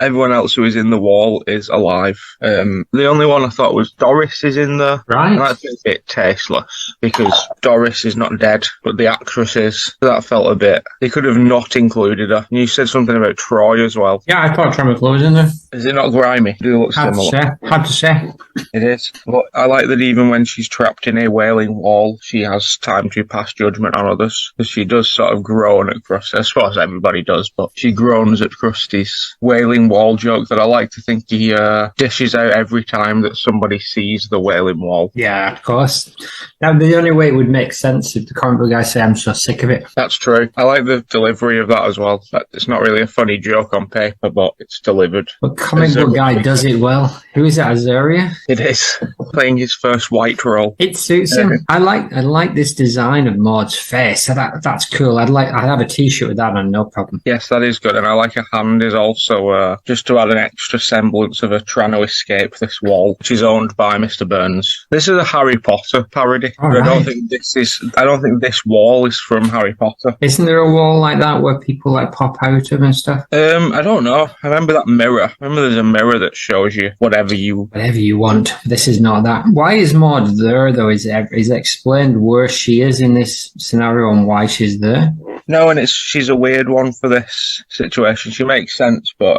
Everyone else who is in the wall is alive. The only one I thought was Doris is in there. Right. And that's a bit tasteless because Doris is not dead, but the actress is. That felt a bit. They could have not included her. You said something about Troy as well. Yeah, I thought Troy McClure was in there. Is it not Grimy? Do look similar. Hard to say. It is. But I like that even when she's trapped in a wailing wall, she has time to pass judgment on others. Because she does sort of groan at Krusty. I suppose everybody does, but she groans at Krusty's wailing wall joke that I like to think he dishes out every time that somebody sees the wailing wall. Yeah, of course. That would be the only way it would make sense if the comic book guy say, I'm so sick of it. That's true. I like the delivery of that as well. It's not really a funny joke on paper, but it's delivered. But comic book guy does it well. Who is that, Azaria? It is. Playing his first white role. It suits him. I like this design of Maude's face. So that's cool. I'd have a t-shirt with that on, no problem. Yes, that is good. And I like her hand is also just to add an extra semblance of her trying to escape this wall, which is owned by Mr. Burns. This is a Harry Potter parody. Right. I don't think this wall is from Harry Potter. Isn't there a wall like that where people like pop out of and stuff? I don't know. I remember that mirror. I remember there's a mirror that shows you whatever you want. This is not that. Why is Maude there though? Is it explained where she is in this scenario and why she's there? No, and she's a weird one for this situation. She makes sense, but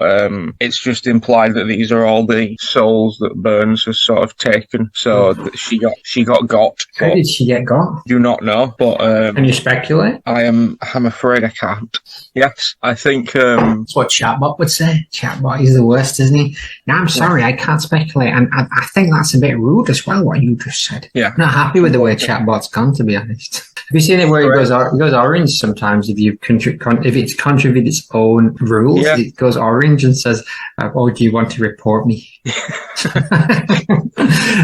it's just implied that these are all the souls that Burns has sort of taken. So that she got got. How did she get got? Do not know, but can you speculate? I'm afraid I can't. Yes, I think that's what Chatbot would say. Chatbot is the worst, isn't he? No, I'm sorry, I can't speculate, and I think that's a bit rude as well. What you just said. Yeah, I'm not happy with the way Chatbot's gone, to be honest. Have you seen it where it goes orange sometimes if it's contravened its own rules? Yeah. It goes orange and says, "Oh, do you want to report me?"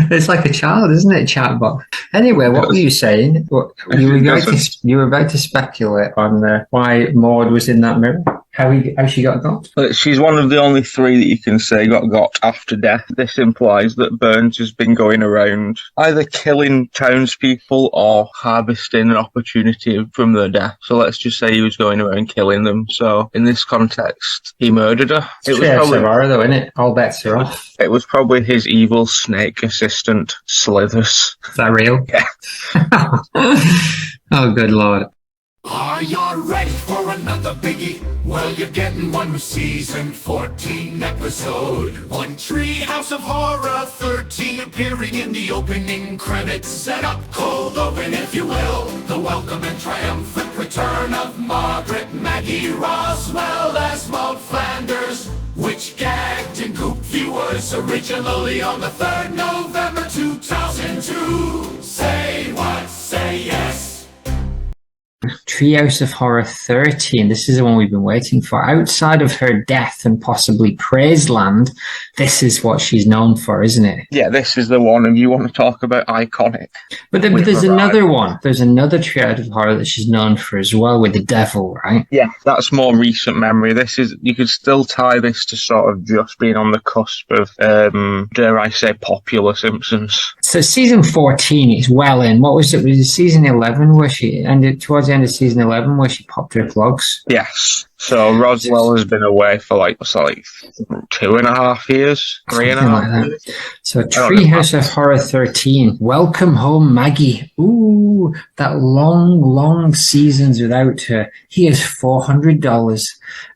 It's like a child, isn't it, Chatbot? Anyway, what were you saying? You were about to speculate on why Maude was in that mirror. How she got got? She's one of the only three that you can say got after death. This implies that Burns has been going around either killing townspeople or harvesting an opportunity from their death. So let's just say he was going around killing them. So in this context, he murdered her. It was probably horror, though, isn't it? All bets are off. It was probably his evil snake assistant, Slithers. Is that real? Yeah. Oh, good Lord. Are you ready for another biggie? Well, you're getting one with season 14 episode. One Treehouse of Horror 13 appearing in the opening credits. Set up cold open, if you will. The welcome and triumphant return of Margaret Maggie Roswell as Maude Flanders, which gagged and gooped viewers originally on the 3rd November 2002. Say what? Say yes. Treehouse of Horror 13. This is the one we've been waiting for. Outside of her death and possibly Praiseland, this is what she's known for, isn't it? Yeah, this is the one. If you want to talk about iconic. But there's another one. There's another Treehouse of Horror that she's known for as well, with the devil, right? Yeah, that's more recent memory. This is, you could still tie this to sort of just being on the cusp of, dare I say, popular Simpsons. So season 14 is well in. What was it? Was it season 11 where she ended, towards the end of season 11 where she popped her clogs? Yes. So Roswell has been away for like 2.5 years, 3.5 Something like that. years. So Treehouse of Horror 13. Welcome home, Maggie. Ooh, that long seasons without her. Here's $400.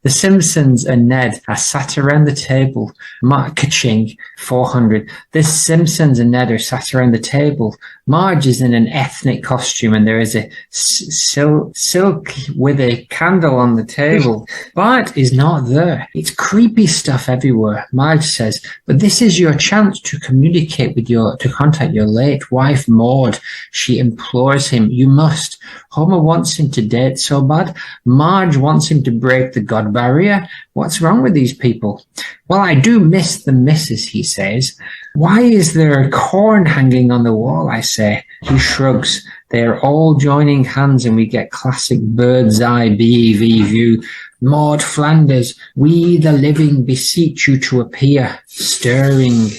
The Simpsons and Ned are sat around the table. Ka-ching, 400. The Simpsons and Ned are sat around the table. Marge is in an ethnic costume and there is a silk with a candle on the table. Bart is not there. It's creepy stuff everywhere. Marge says, but this is your chance to communicate with to contact your late wife, Maude. She implores him, you must. Homer wants him to date so bad. Marge wants him to break the God barrier. What's wrong with these people? Well, I do miss the missus, he says. Why is there a corn hanging on the wall, I say. He shrugs. They are all joining hands and we get classic bird's eye BEV view. Maud Flanders, we the living beseech you to appear. Stirring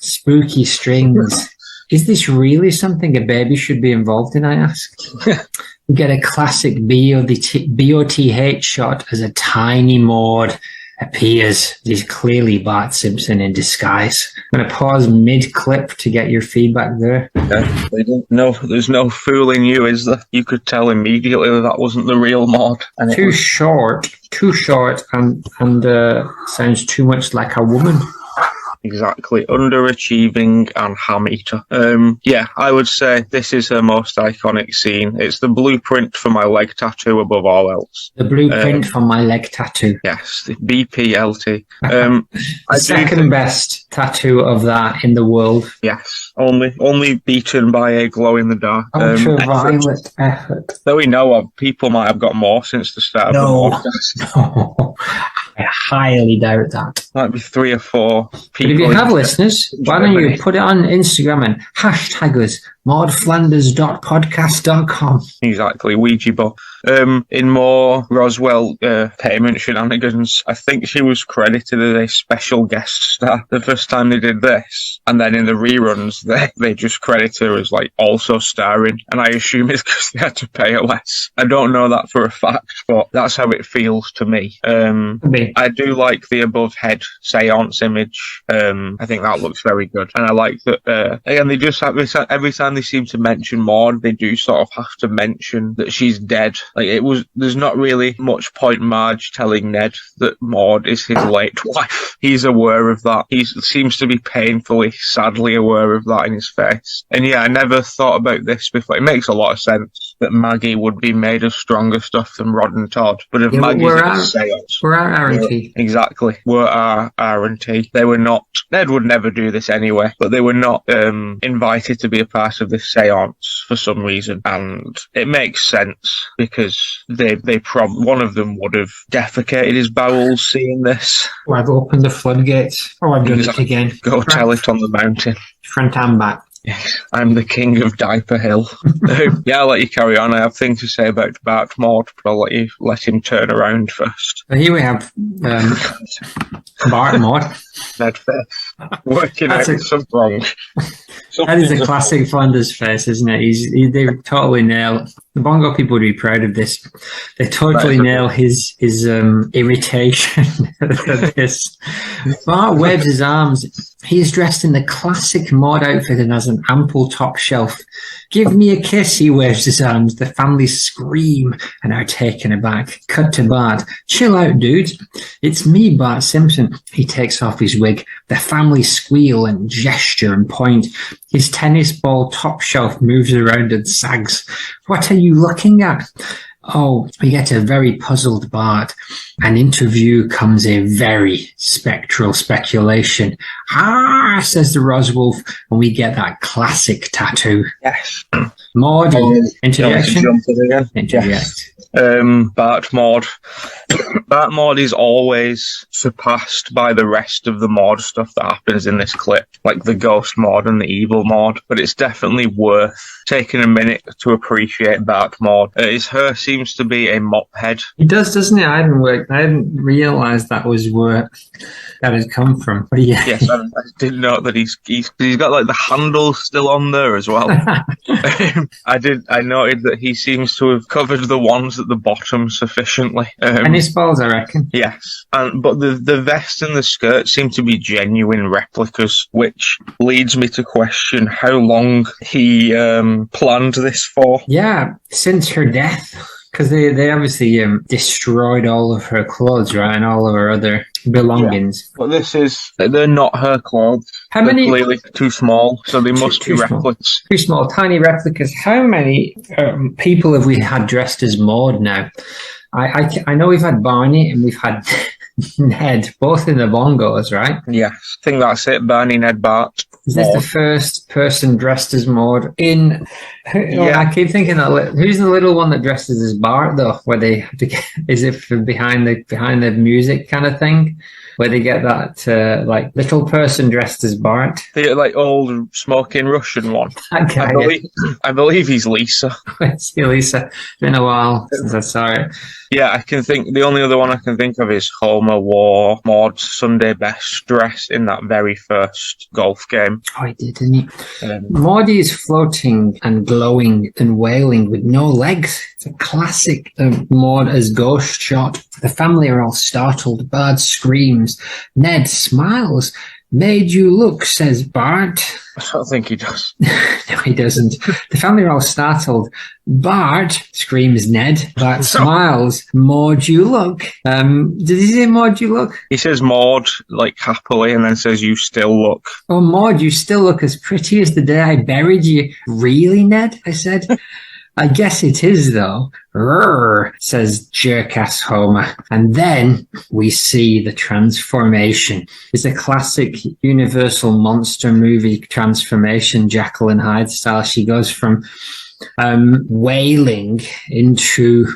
spooky strings. Is this really something a baby should be involved in, I ask? We get a classic BOTH shot as a tiny Maude appears. It is clearly Bart Simpson in disguise. I'm going to pause mid-clip to get your feedback there. No, there's no fooling you, is there? You could tell immediately that wasn't the real Maude. And Too short, and sounds too much like a woman. Exactly. Underachieving and ham eater. Yeah, I would say this is her most iconic scene. It's the blueprint for my leg tattoo above all else. The blueprint for my leg tattoo. Yes, the BPLT. Second best tattoo of that in the world. Yes, only beaten by a glow in the dark. Ultraviolet effort. Though we know of, people might have got more since the start of the podcast. No. I highly doubt that. Might be 3 or 4 people. But if you have listeners, why don't you put it on Instagram and hashtag us, maudeflanders.podcast.com. Exactly, Ouija board. In more Roswell payment shenanigans, I think she was credited as a special guest star the first time they did this, and then in the reruns they just credit her as like also starring, and I assume it's because they had to pay her less. I don't know that for a fact, but that's how it feels to me. I do like the above head seance image. I think that looks very good, and I like that again they just have this every time they seem to mention Maude, they do sort of have to mention that she's dead. Like there's not really much point Marge telling Ned that Maude is his late wife. He's aware of that. He seems to be painfully, sadly aware of that in his face. And yeah, I never thought about this before. It makes a lot of sense that Maggie would be made of stronger stuff than Rod and Todd. But if Maggie's in a seance, we're our R&T. Exactly. We're our R&T. They were not, Ned would never do this anyway, but they were not invited to be a part of this seance for some reason. And it makes sense because one of them would have defecated his bowels seeing this. Or I've opened the floodgates. Oh, I've done it again. Go tell it on the mountain. Front and back. Yes, I'm the king of Diaper Hill. Yeah, I'll let you carry on. I have things to say about Bart Maude, but I'll let him turn around first. So here we have Bart Maude. Ned face. Working out something wrong. That is a classic Flanders face, isn't it? They totally nail. The Bongo people would be proud of this. They totally nail his irritation at this. Bart waves his arms. He is dressed in the classic Maude outfit and has an ample top shelf. Give me a kiss, he waves his arms. The family scream and are taken aback. Cut to Bart. Chill out, dude. It's me, Bart Simpson. He takes off his wig. The family squeal and gesture and point. His tennis ball top shelf moves around and sags. What are you looking at? Oh, we get a very puzzled Bart. An interview comes a very spectral speculation. Ah, says the Roswolf, and we get that classic tattoo. Yes. Maude, interjection? Interject. Bart Maude. Bart Maude is always surpassed by the rest of the Maude stuff that happens in this clip, like the ghost Maude and the evil Maude, but it's definitely worth taking a minute to appreciate Bart Maude. His hair seems to be a mop head. He does, doesn't it? I hadn't realised that was where that had come from. But yeah. Yes, I didn't know that he's got like the handle still on there as well. I noted that he seems to have covered the ones balls at the bottom sufficiently. Tennis balls, I reckon. Yes, but the vest and the skirt seem to be genuine replicas, which leads me to question how long he planned this for. Yeah, since her death. Because they obviously destroyed all of her clothes, right, and all of her other belongings. Yeah. But they're not her clothes. How many? They're clearly too small, so they must be replicas. Too small, tiny replicas. How many people have we had dressed as Maude now? I know we've had Barney and we've had Ned, both in the bongos, right? Yes, I think that's it. Barney, Ned, Bart. Is this the first person dressed as Maude in? Yeah. I keep thinking that who's the little one that dresses as Bart though? Where they have to get, is it for behind the music kind of thing? Where they get that like little person dressed as Bart, the like old smoking Russian one. That guy, I believe he's Lisa. See Lisa. Been a while since I saw it. Yeah, I can think the only other one I can think of is Homer wore Maude's Sunday best dress in that very first golf game. Oh, he did, didn't he? Maude is floating and glowing and wailing with no legs. It's a classic Maude as ghost shot. The family are all startled. Bart screams. Ned smiles. Made you look, says Bart. I don't think he does. No, he doesn't. The family are all startled. Bart, screams Ned. Bart smiles. Maude, you look. Did he say Maude, you look? He says Maude, like, happily, and then says, you still look. Oh, Maude, you still look as pretty as the day I buried you. Really, Ned? I said. I guess it is, though. Rrr, says jerk-ass Homer. And then we see the transformation. It's a classic Universal monster movie transformation, Jekyll and Hyde style. She goes from wailing into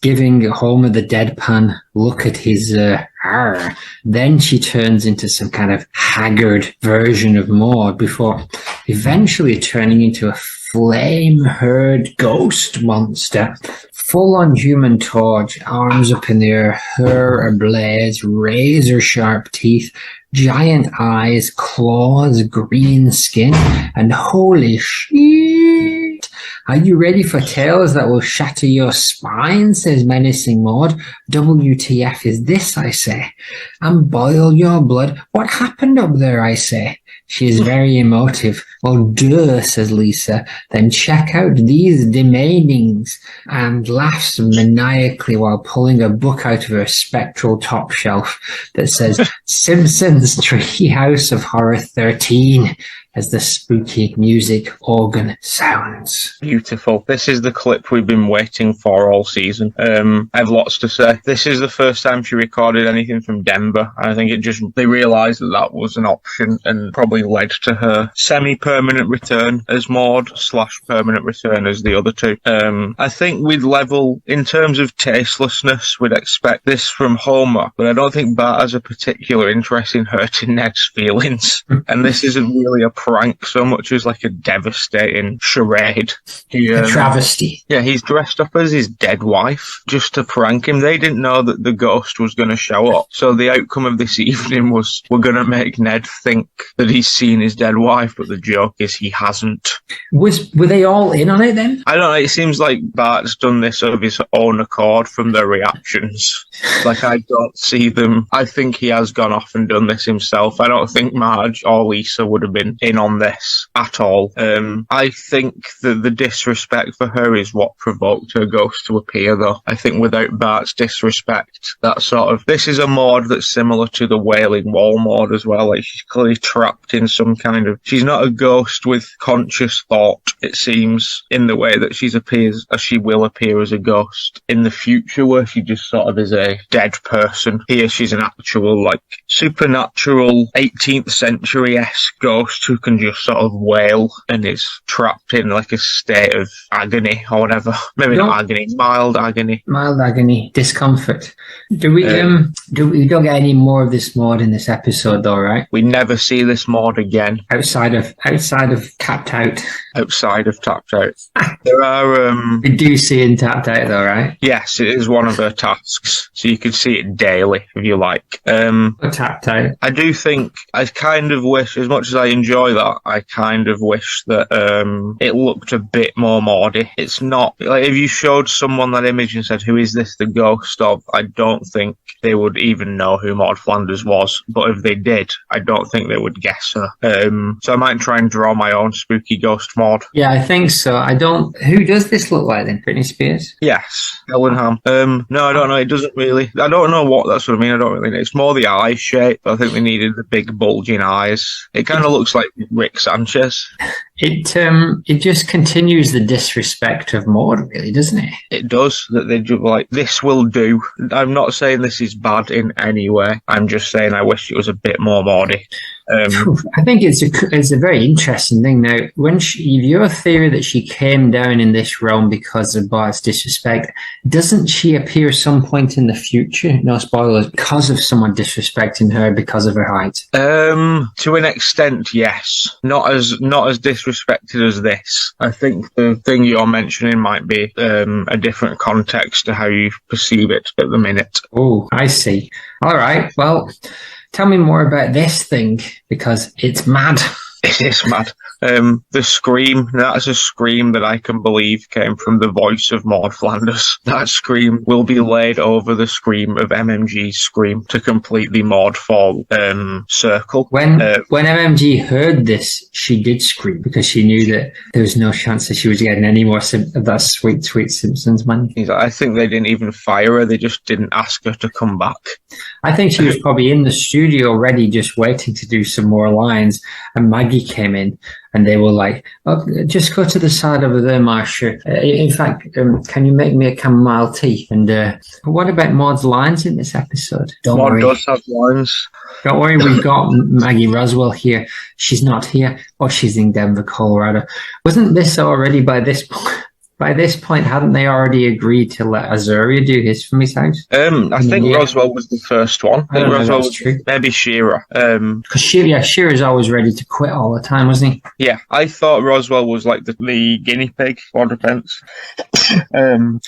giving Homer the deadpan look at his arr. Then she turns into some kind of haggard version of Maude before eventually turning into a flame-herd ghost monster. Full-on Human Torch, arms up in the air, hair ablaze, razor-sharp teeth, giant eyes, claws, green skin, and holy shit! Are you ready for tales that will shatter your spine, says menacing Maude. WTF is this, I say, and boil your blood. What happened up there, I say. She is very emotive. Oh, duh, says Lisa. Then check out these demandings, and laughs maniacally while pulling a book out of her spectral top shelf that says Simpsons Treehouse of Horror 13 as the spooky music organ sounds. Beautiful. This is the clip we've been waiting for all season. I have lots to say. This is the first time she recorded anything from Denver. I think they realised that was an option and probably led to her semi-permanent return as Maude / permanent return as the other two. I think we'd level, in terms of tastelessness, we'd expect this from Homer, but I don't think Bart has a particular interest in hurting Ned's feelings. And this isn't really a prank so much as like a devastating charade. A travesty. Yeah, he's dressed up as his dead wife just to prank him. They didn't know that the ghost was going to show up. So the outcome of this evening was we're going to make Ned think that he's seen his dead wife, but the joke is he hasn't. Were they all in on it then? I don't know. It seems like Bart's done this of his own accord from their reactions. Like, I don't see them. I think he has gone off and done this himself. I don't think Marge or Lisa would have been in on this at all. I think that the disrespect for her is what provoked her ghost to appear, though. I think without Bart's disrespect, that sort of... This is a Maude that's similar to the Wailing Wall Maude as well. Like, she's clearly trapped in some kind of... She's not a ghost with conscious thought, it seems, in the way that she will appear as a ghost in the future, where she just sort of is a dead person. Here she's an actual, like, supernatural 18th century-esque ghost who can just sort of wail and is trapped in like a state of agony or whatever. Maybe not agony, mild agony. Mild agony, discomfort. We don't get any more of this Maude in this episode though, right? We never see this Maude again. Outside of Tapped Out. Outside of Tapped Out. There are We do see in Tapped Out though, right? Yes, it is one of her tasks. So you can see it daily if you like. Tapped Out. I do think I kind of wish, as much as I enjoy enjoy that. I kind of wish that it looked a bit more Maude. It's not like if you showed someone that image and said, "Who is this the ghost of?" I don't think they would even know who Maude Flanders was. But if they did, I don't think they would guess her. So I might try and draw my own spooky ghost Maude. Yeah, I think so. Who does this look like then? Britney Spears? Yes, Ellenham. No, I don't know. It doesn't really. I don't know what that's what I mean. I don't really know. It's more the eye shape. I think they needed the big bulging eyes. It kind of looks like Rick Sanchez. It just continues the disrespect of Maude, really, doesn't it? It does. That they just like, this will do. I'm not saying this is bad in any way. I'm just saying I wish it was a bit more Maude. I think it's a very interesting thing. Now, if your theory that she came down in this realm because of Bart's disrespect, doesn't she appear some point in the future? No spoilers. Because of someone disrespecting her because of her height. To an extent, yes. Not as disrespected as this. I think the thing you're mentioning might be a different context to how you perceive it at the minute. Oh, I see. All right. Well, tell me more about this thing, because it's mad. It is mad. The scream, that's a scream that I can believe came from the voice of Maude Flanders. That scream will be laid over the scream of MMG's scream to complete the Maude fall circle. When MMG heard this, she did scream because she knew that there was no chance that she was getting any more of that sweet, sweet Simpsons money. I think they didn't even fire her. They just didn't ask her to come back. I think she was probably in the studio already just waiting to do some more lines, and Maggie came in and they were like, "Oh, just go to the side over there, Marsha. In fact, can you make me a chamomile tea?" And what about Maud's lines in this episode? Maud does have lines. Don't worry, we've got Maggie Roswell here. She's not here. Oh, she's in Denver, Colorado. Wasn't this already by this point? By this point, hadn't they already agreed to let Azuria do his from his house? I think Roswell was the first one. I don't know Roswell if that's was true. Maybe Shearer. Because Shearer's always ready to quit all the time, wasn't he? Yeah, I thought Roswell was like the guinea pig for defense.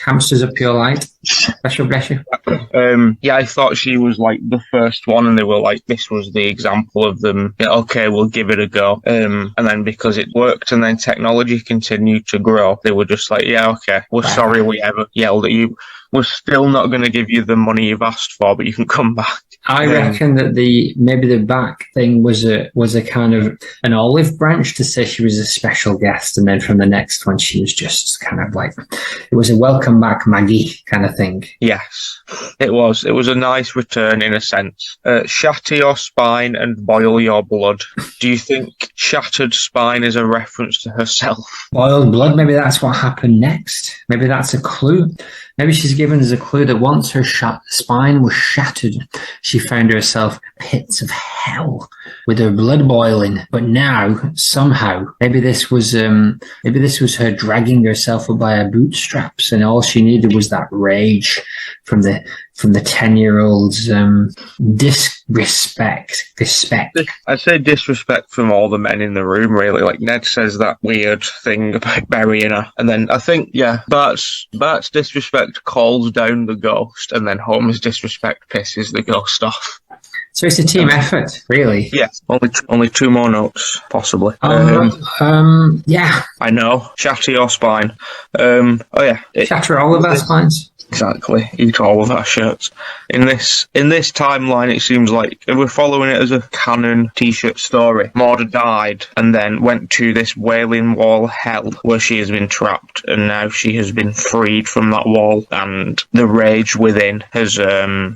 Hamsters are pure light. Bless you. Yeah, I thought she was like the first one, and they were like, this was the example of them. Yeah, okay, we'll give it a go. And then because it worked, and then technology continued to grow, they were just like, yeah, okay, we're sorry we ever yelled at you. We're still not going to give you the money you've asked for, but you can come back. I reckon that maybe the back thing was a kind of an olive branch to say she was a special guest, and then from the next one she was just kind of like, it was a welcome back Maggie kind of thing. Yes, it was. It was a nice return in a sense. Shatter your spine and boil your blood. Do you think shattered spine is a reference to herself? Boiled blood, maybe that's what happened next. Maybe that's a clue. Maybe she's given us a clue that once her spine was shattered, she found herself pits of hell with her blood boiling. But now, somehow, maybe this was her dragging herself up by her bootstraps, and all she needed was that rage from the 10-year-old's disrespect. I'd say disrespect from all the men in the room, really. Like, Ned says that weird thing about burying her, and then I think, yeah, Bart's disrespect calls down the ghost, and then Homer's disrespect pisses the ghost off. So it's a team effort, really. Yeah, only two more notes, possibly. Yeah. I know. Shatter your spine. Oh yeah. Shatter all of our spines. Exactly. Eat all of our shirts. In this timeline, it seems like we're following it as a canon T-shirt story. Maude died and then went to this Wailing Wall hell where she has been trapped, and now she has been freed from that wall, and the rage within has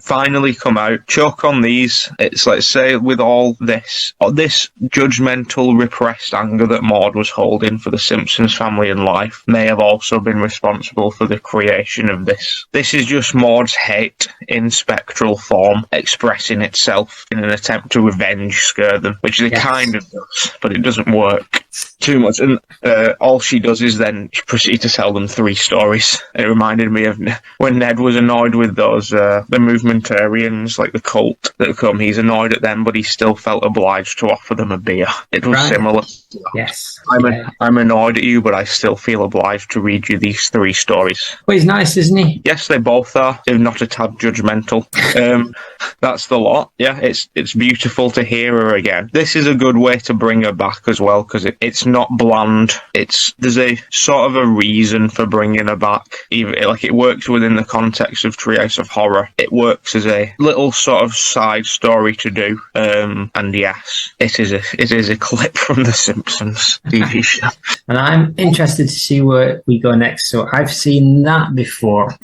finally come out. Choke on these. It's like, say, with all this judgmental, repressed anger that Maude was holding for the Simpsons family and life may have also been responsible for the creation of this. This is just Maude's hate in spectral form, expressing itself in an attempt to scare them, which it kind of does, but it doesn't work. Too much. And all she does is then proceed to tell them 3 stories. It reminded me of when Ned was annoyed with those, the movementarians, like the cult that come. He's annoyed at them, but he still felt obliged to offer them a beer. It was similar. Yes. I'm annoyed at you, but I still feel obliged to read you these 3 stories. Well, he's nice, isn't he? Yes, they both are. They're not a tad judgmental. That's the lot. Yeah, it's beautiful to hear her again. This is a good way to bring her back as well, because it's not bland. There's a sort of a reason for bringing her back. Even like it works within the context of Treehouse of Horror. It works as a little sort of side story to do. And yes, it is a clip from The Simpsons TV show. And I'm interested to see where we go next. So I've seen that before,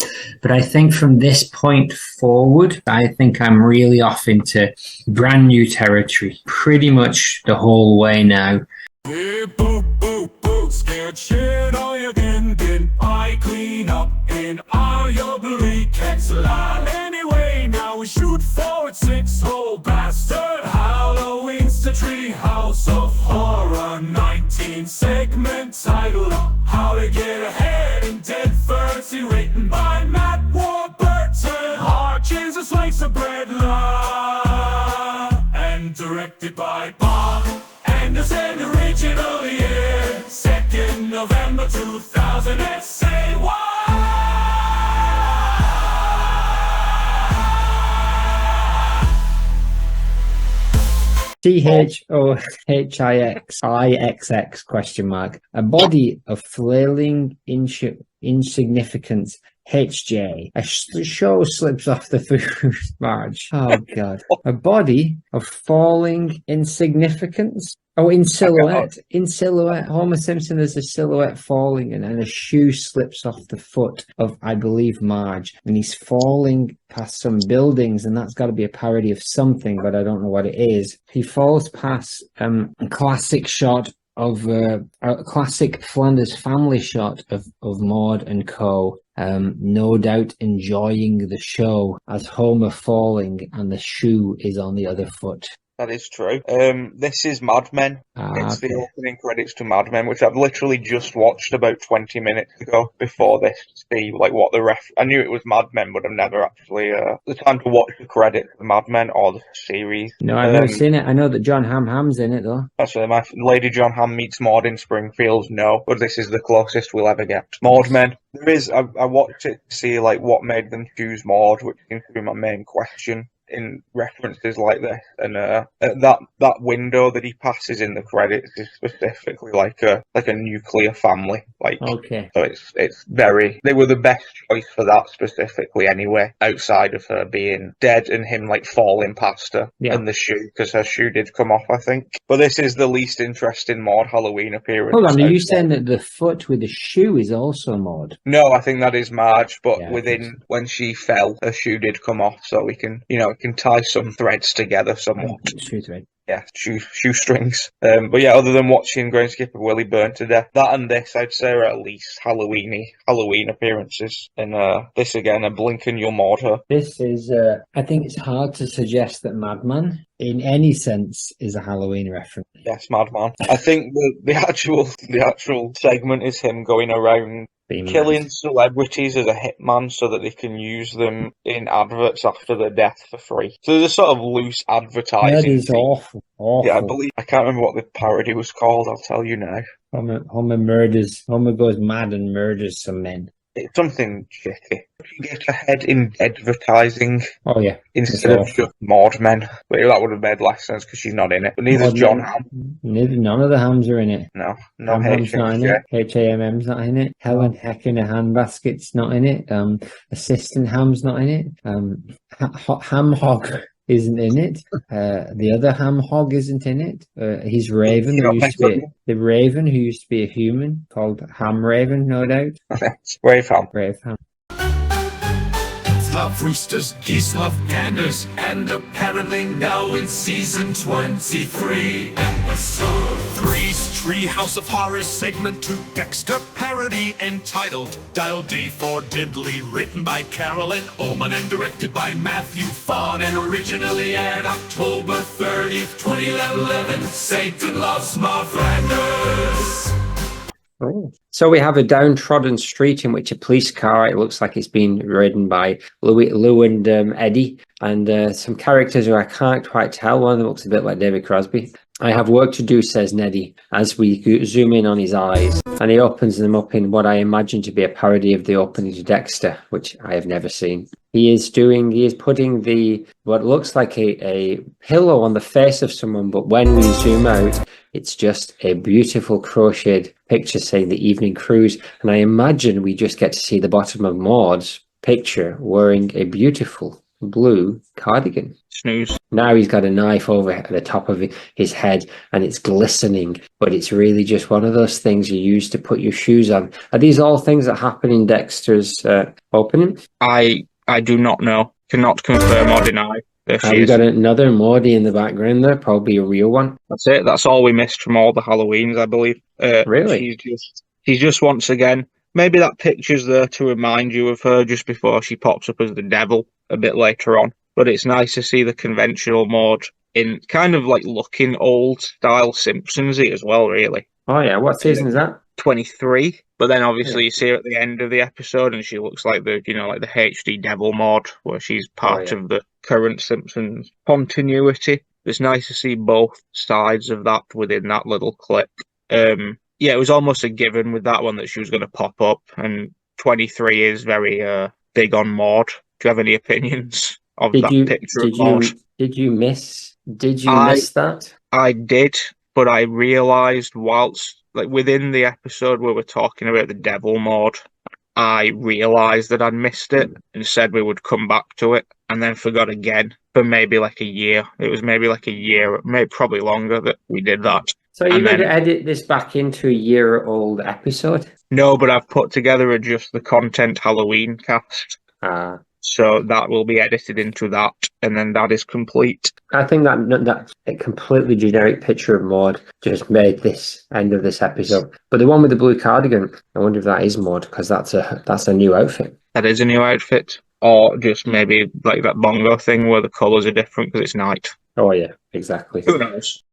but I think from this point forward, I think I'm really off into brand new territory pretty much the whole way now. Hey, boo, boo, boo, scared shit all you can get. I clean up in all your bleak lie. Anyway, now we shoot forward 6-hole bastard. Halloween's the Treehouse of Horror. 19 segment title, How to Get Ahead in Dead Verity, written by Matt Warburton. Hard cheese, a slice of bread, and directed by Bob Anderson. Original year, 2nd November 2000. Say what? THOHIXIXX ? A body of flailing insignificance. HJ. A show slips off the food marge. Oh, God. A body of falling insignificance. Oh, in silhouette. In silhouette. Homer Simpson is a silhouette falling, and a shoe slips off the foot of, I believe, Marge. And he's falling past some buildings, and that's got to be a parody of something, but I don't know what it is. He falls past a classic shot of a classic Flanders family shot of Maude and co. No doubt enjoying the show as Homer falling and the shoe is on the other foot. That is true. This is Mad Men. It's the opening credits to Mad Men, which I've literally just watched about 20 minutes ago before this to see like what the I knew it was Mad Men, but I've never actually the time to watch the credits of Mad Men or the series. No, I've never seen it. I know that John Hamm's in it though. Actually, my Lady John Hamm meets Maude in Springfield. No, but this is the closest we'll ever get. Maude Men. There is. I watched it to see like what made them choose Maude, which seems to be my main question in references like this, and that window that he passes in the credits is specifically like a nuclear family, like okay. So it's very, they were the best choice for that specifically anyway, outside of her being dead and him like falling past her and the shoe, because her shoe did come off, I think. But this is the least interesting Maude Halloween appearance. Hold on, are you saying that the foot with the shoe is also Maude? No, I think that is Marge, but when she fell, her shoe did come off, so we can tie some threads together somewhat. Shoe thread. Yeah, shoestrings. But yeah, other than watching Growing Willie burn to death, that and this, I'd say, are at least Halloween appearances. And this again, a blink and you'll Maude her. This is, I think it's hard to suggest that Madman, in any sense, is a Halloween reference. Yes, Madman. I think the actual segment is him going around killing celebrities as a hitman so that they can use them in adverts after their death for free. So there's a sort of loose advertising. That is awful. Yeah, I can't remember what the parody was called. I'll tell you now. Homer goes mad and murders some men. It's something shitty. You get ahead in advertising. Oh yeah, instead of just Maude Men. But that would have made less sense because she's not in it. But neither's John Hamm. None of the Hams are in it. No Ham's not in it. HAMM's not in it. Helen Heck in a handbasket's not in it. Assistant Ham's not in it. Ham Hog isn't in it. The other Ham Hog isn't in it. He's Raven, the Raven who used to be a human called Ham Raven, no doubt. Rave Ham. It's Chickens love roosters, geese love ganders, and apparently now in season 23, episode 3's Treehouse of Horror segment 2 Dexter parody entitled Dial D for Diddley, written by Carolyn Ullman and directed by Matthew Fawn, and originally aired October 30th, 2011. Satan loves my Flanders. So we have a downtrodden street in which a police car, it looks like it's been ridden by Lou and Eddie, and some characters who I can't quite tell. One of them looks a bit like David Crosby. I have work to do, says Neddy, as we zoom in on his eyes, and he opens them up in what I imagine to be a parody of the opening to Dexter, which I have never seen. He is putting what looks like a pillow on the face of someone, but when we zoom out, it's just a beautiful crocheted picture saying the evening cruise. And I imagine we just get to see the bottom of Maude's picture wearing a beautiful blue cardigan. Snooze. Now he's got a knife over the top of his head and it's glistening, but it's really just one of those things you use to put your shoes on. Are these all things that happen in Dexter's opening? I do not know. Cannot confirm or deny. We've got another Maude in the background there, probably a real one. That's it. That's all we missed from all the Halloweens, I believe. Really? She's just once again, maybe that picture's there to remind you of her just before she pops up as the devil a bit later on. But it's nice to see the conventional Maude in kind of like looking old style Simpsons-y as well, really. Oh yeah, what season is that? 23. But then obviously you see her at the end of the episode and she looks like the HD Devil Maude, where she's part of the current Simpsons continuity. It's nice to see both sides of that within that little clip. It was almost a given with that one that she was going to pop up, and 23 is very big on Maude. Do you have any opinions of that picture of Maude? Did you miss that? I did, but I realised within the episode where we're talking about the Devil Maude, I realised that I'd missed it and said we would come back to it, and then forgot again for maybe like a year. It was maybe like a year, maybe probably longer, that we did that. So you're going to edit this back into a year-old episode? No, but I've put together a Just the Content Halloween cast. So that will be edited into that, and then that is complete. I think that a completely generic picture of Maude just made this end of this episode. But the one with the blue cardigan, I wonder if that is Maude, because that's a new outfit. That is a new outfit. Or just maybe like that bongo thing where the colours are different because it's night. Oh yeah, exactly. Who knows?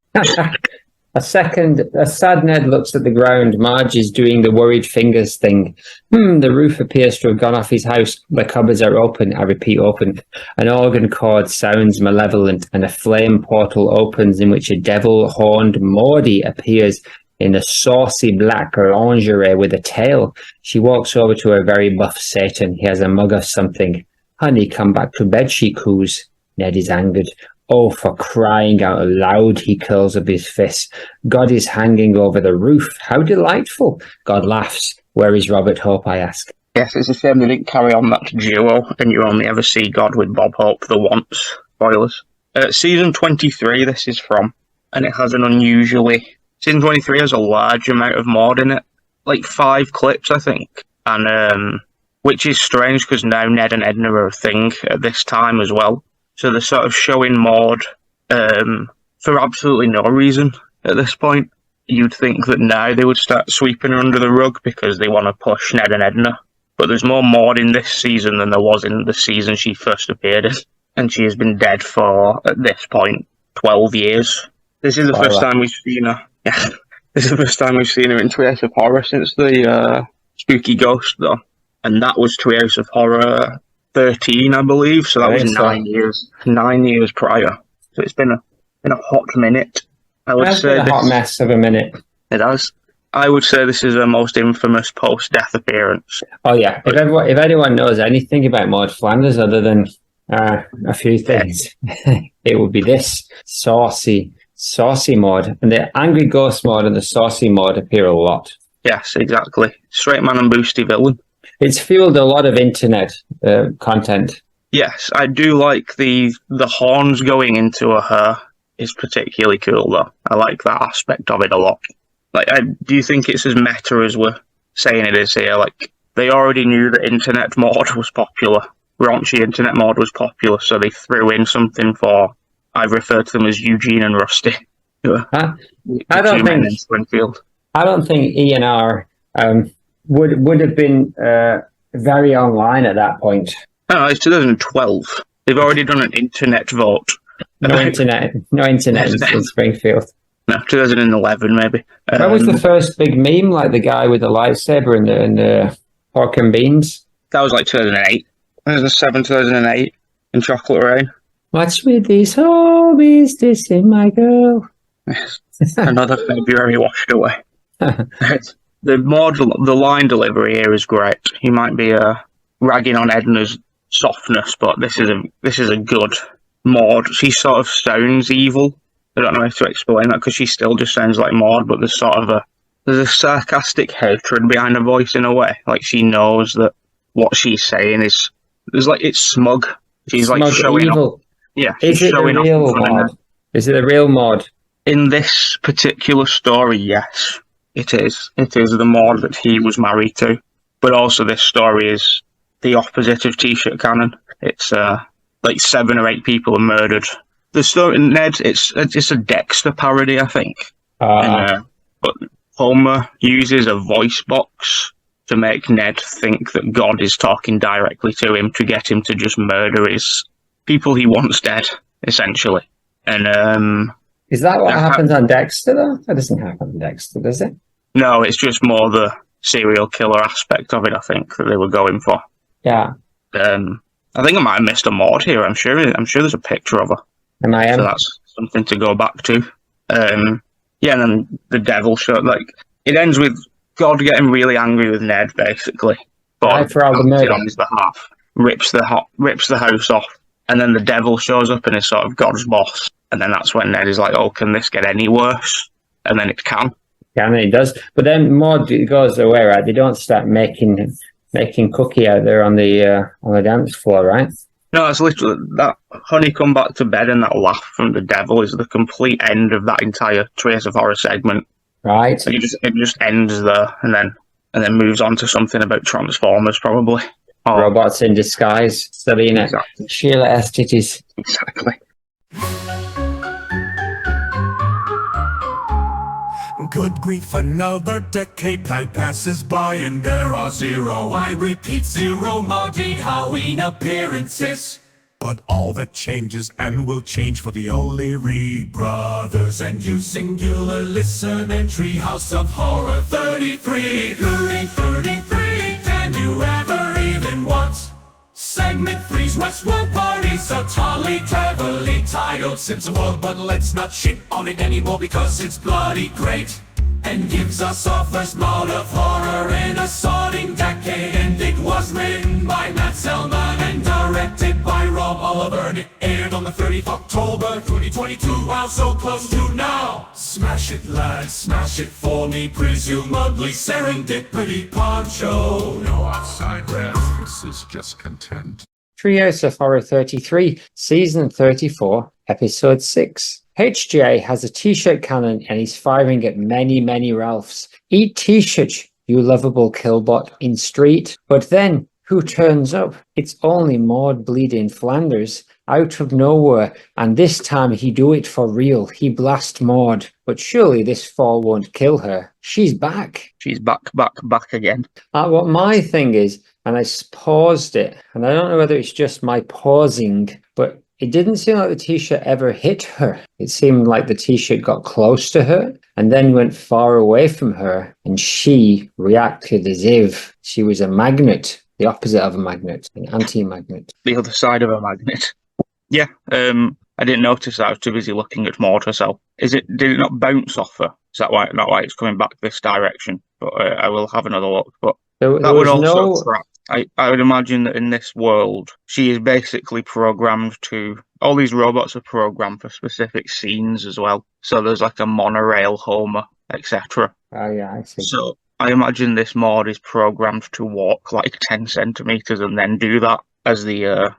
A sad Ned looks at the ground. Marge is doing the worried fingers thing. The roof appears to have gone off his house. The cupboards are open. I repeat, open. An organ chord sounds malevolent, and a flame portal opens in which a devil-horned Maude appears in a saucy black lingerie with a tail. She walks over to a very buff Satan. He has a mug of something. Honey, come back to bed, she coos. Ned is angered. Oh, for crying out loud, he curls up his fists. God is hanging over the roof. How delightful. God laughs. Where is Robert Hope, I ask. Yes, it's a shame they didn't carry on that duo, and you only ever see God with Bob Hope the once. Spoilers. Season 23 this is from, and it has Season 23 has a large amount of Maude in it. Like 5 clips, I think. And, which is strange, because now Ned and Edna are a thing at this time as well. So they're sort of showing Maude for absolutely no reason at this point. You'd think that now they would start sweeping her under the rug because they want to push Ned and Edna. But there's more Maude in this season than there was in the season she first appeared in. And she has been dead for, at this point, 12 years. This is the first time we've seen her. Yeah, this is the first time we've seen her in Treehouse of Horror since the Spooky Ghost, though. And that was Treehouse of Horror 13, I believe, so that was 9 years. 9 years prior. So it's been a hot minute. I would say a hot mess of a minute. It has. I would say this is her most infamous post-death appearance. Oh yeah. If anyone knows anything about Maude Flanders other than a few things, it would be this saucy Maude. And the angry ghost Maude and the saucy Maude appear a lot. Yes, exactly. Straight man and boosty villain. It's fueled a lot of internet content. Yes, I do like the horns going into her hair is particularly cool, though. I like that aspect of it a lot. Do you think it's as meta as we're saying it is here? Like, they already knew that internet Maude was popular, raunchy internet mod was popular, so they threw in something for, I refer to them as Eugene and Rusty, who are I the don't two men think in Springfield. I don't think ENR would have been very online at that point. No, it's 2012. They've already done an internet vote. No internet in Springfield. No, 2011 maybe. When was the first big meme, like the guy with the lightsaber and the pork and beans? That was like 2008. 2007, 2008 in Chocolate Rain. What's with these homies dissing my girl? Yes. Another February washed away. The line delivery here is great. You might be ragging on Edna's softness, but this is a good Maude. She sort of sounds evil. I don't know how to explain that because she still just sounds like Maude, but there's sort of a sarcastic hatred behind her voice in a way. Like she knows that what she's saying is it's smug. She's Smug like showing evil. off. Yeah, Is she's it the showing real off in front of Maude? Is it the real Maude? In this particular story, yes, it is. It is the Maude that he was married to. But also this story is the opposite of T-shirt canon. It's like 7 or 8 people are murdered. The story, Ned, it's a Dexter parody, I think. But Homer uses a voice box to make Ned think that God is talking directly to him to get him to just murder his people he wants dead, essentially. And Is that what happens on Dexter, though? That doesn't happen on Dexter, does it? no, it's just more the serial killer aspect of it, I think, that they were going for. Yeah. I think I might have missed a Maude here. I'm sure there's a picture of her. M.I.M. So that's something to go back to. Yeah, and then the devil show. Like it ends with God getting really angry with Ned, basically. Right, for all the murder. On his behalf, rips the house off, and then the devil shows up and is sort of God's boss. And then that's when Ned is like, "Oh, can this get any worse?" And then it can. Yeah, and it does. But then Maude goes away, right? They don't start making Cookie out there on the dance floor, right? No, it's literally that honey come back to bed and that laugh from the devil is the complete end of that entire Treehouse of Horror segment. Right. Like it just ends there and then moves on to something about Transformers probably. Or, Robots in disguise, Selena, Exactly. Sheila S. Titties. Exactly. Good grief, another decade time passes by and there are 0, I repeat 0 Maude Halloween appearances. But all that changes and will change for the O'Leary brothers and you singular listen and Treehouse of Horror 33. 33, can you ever even want? Segment 3's Westworld parties are totally cleverly titled Simpson World, but let's not shit on it anymore because it's bloody great. And gives us our first Maude of horror in a sorting decade. And it was written by Matt Selman and directed by Rob Oliver. And it aired on the 30th of October 2022. Wow, so close to now. Smash it, lads, smash it for me. Presumably serendipity poncho. No outside reference, is just content. Treehouse of Horror 33, Season 34, Episode 6. HJ has a t-shirt cannon and he's firing at many, many Ralphs. Eat t-shirt, you lovable killbot in street. But then, who turns up? It's only Maude bleeding Flanders, out of nowhere. And this time he do it for real. He blast Maude. But surely this fall won't kill her. She's back. She's back again. What my thing is, and I paused it, and I don't know whether it's just my pausing, but it didn't seem like the t-shirt ever hit her. It seemed like the t-shirt got close to her and then went far away from her, and she reacted as if she was a magnet, the opposite of a magnet, an anti-magnet. The other side of a magnet. Yeah, I didn't notice that. I was too busy looking at Maude herself. Did it not bounce off her? Is that not why it's coming back this direction? But I will have another look. But There that would was also no... track. I would imagine that in this world, she is basically programmed to... All these robots are programmed for specific scenes as well. So there's like a monorail Homer, etc. Oh, yeah, I see. So I imagine this Maude is programmed to walk like 10 centimetres and then do that as the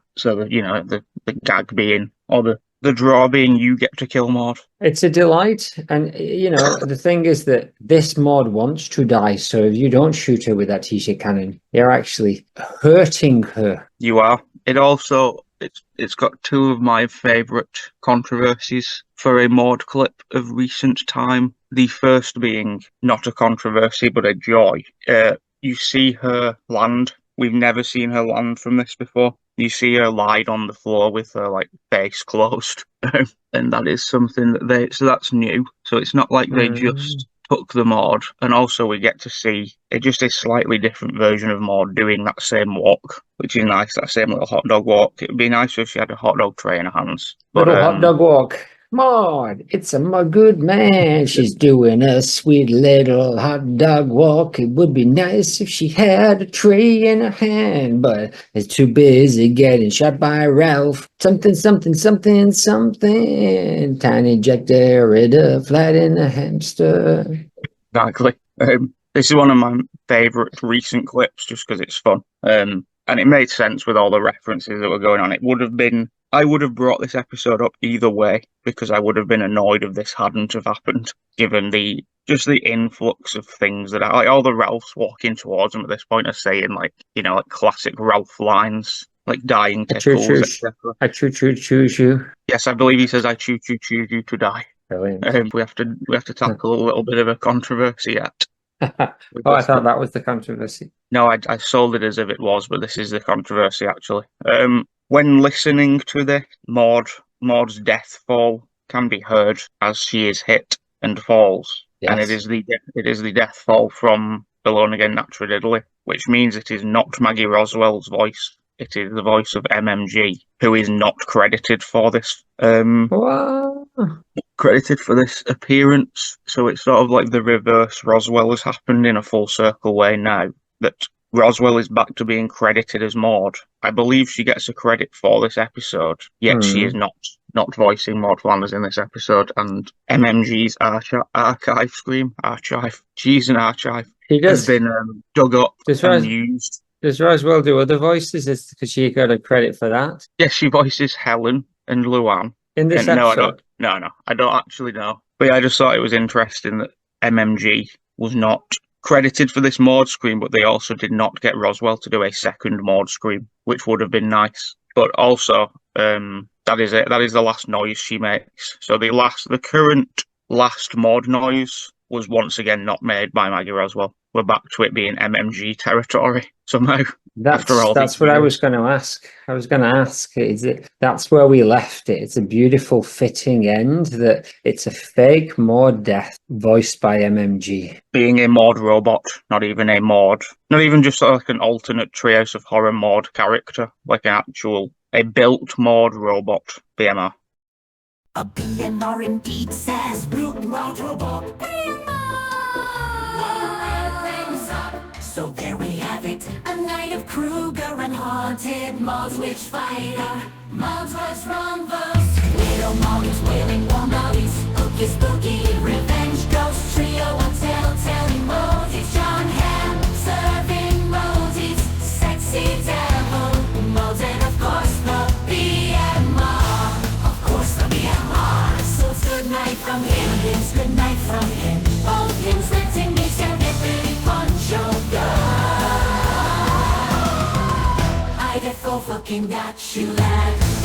gag being, or the draw being you get to kill Maude. It's a delight. And, the thing is that this Maude wants to die. So if you don't shoot her with that t-shirt cannon, you're actually hurting her. You are. It also it's got two of my favourite controversies for a Maude clip of recent time. The first being not a controversy but a joy. You see her land. We've never seen her land from this before. You see her lied on the floor with her like face closed, and that is something that so that's new. So it's not like they just took the Maude, and also we get to see just a slightly different version of Maude doing that same walk, which is nice. That same little hot dog walk. It'd be nice if she had a hot dog tray in her hands. But, Little hot dog walk. Maude, it's a good man. She's doing a sweet little hot dog walk. It would be nice if she had a tray in her hand, but it's too busy getting shot by Ralph. Something. Tiny Jack Derrida, flat in a hamster. Exactly. This is one of my favourite recent clips just because it's fun. And it made sense with all the references that were going on. I would have brought this episode up either way because I would have been annoyed if this hadn't have happened, given the influx of things that like all the Ralphs walking towards him at this point are saying like classic Ralph lines like dying tickles, etc. I choose you. Yes, I believe he says I choose you to die. Brilliant. We have to tackle a little bit of a controversy yet. Oh, I thought that was the controversy. No, I sold it as if it was, but this is the controversy actually. When listening to this, Maude's death fall can be heard as she is hit and falls, Yes. and it is the death fall from Alone Again Naturally Diddly, which means it is not Maggie Roswell's voice. It is the voice of MMG, who is not credited for this. Wow. Credited for this appearance, so it's sort of like the reverse Roswell has happened in a full circle way now. That Roswell is back to being credited as Maude. I believe she gets a credit for this episode, yet she is not voicing Maude Flanders in this episode. And MMG's archive scream, she's an archive, has been dug up and used. Does Roswell do other voices? Because she got a credit for that? Yes, she voices Helen and Luann. In this episode? No, I don't actually know. But yeah, I just thought it was interesting that MMG was not credited for this Maude scream, but they also did not get Roswell to do a second Maude scream, which would have been nice. But also, that is it. That is the last noise she makes. So the current last Maude noise was once again not made by Maggie Roswell. We're back to it being MMG territory somehow. That's what I was going to ask. I was going to ask, that's where we left it. It's a beautiful fitting end that it's a fake Maude death voiced by MMG. Being a Maude robot, not even a Maude. Not even just like an alternate Treehouse of Horror Maude character, like a built Maude robot, BMR. A BMR indeed says Brute Maude Robot. So there we have it, a night of Kruger and haunted Maude's witch fighter. Maude's was wrong verse. Little Maude's wailing warm bodies. Hooky spooky, revenge ghost trio until telling Maude. It's John Ham serving Maude's sexy devil. Maude and of course the BMR. Of course the BMR. So it's good night from him, it's good night from him. Both hymns letting me serendipity punch your girl. I get full fucking got you lad.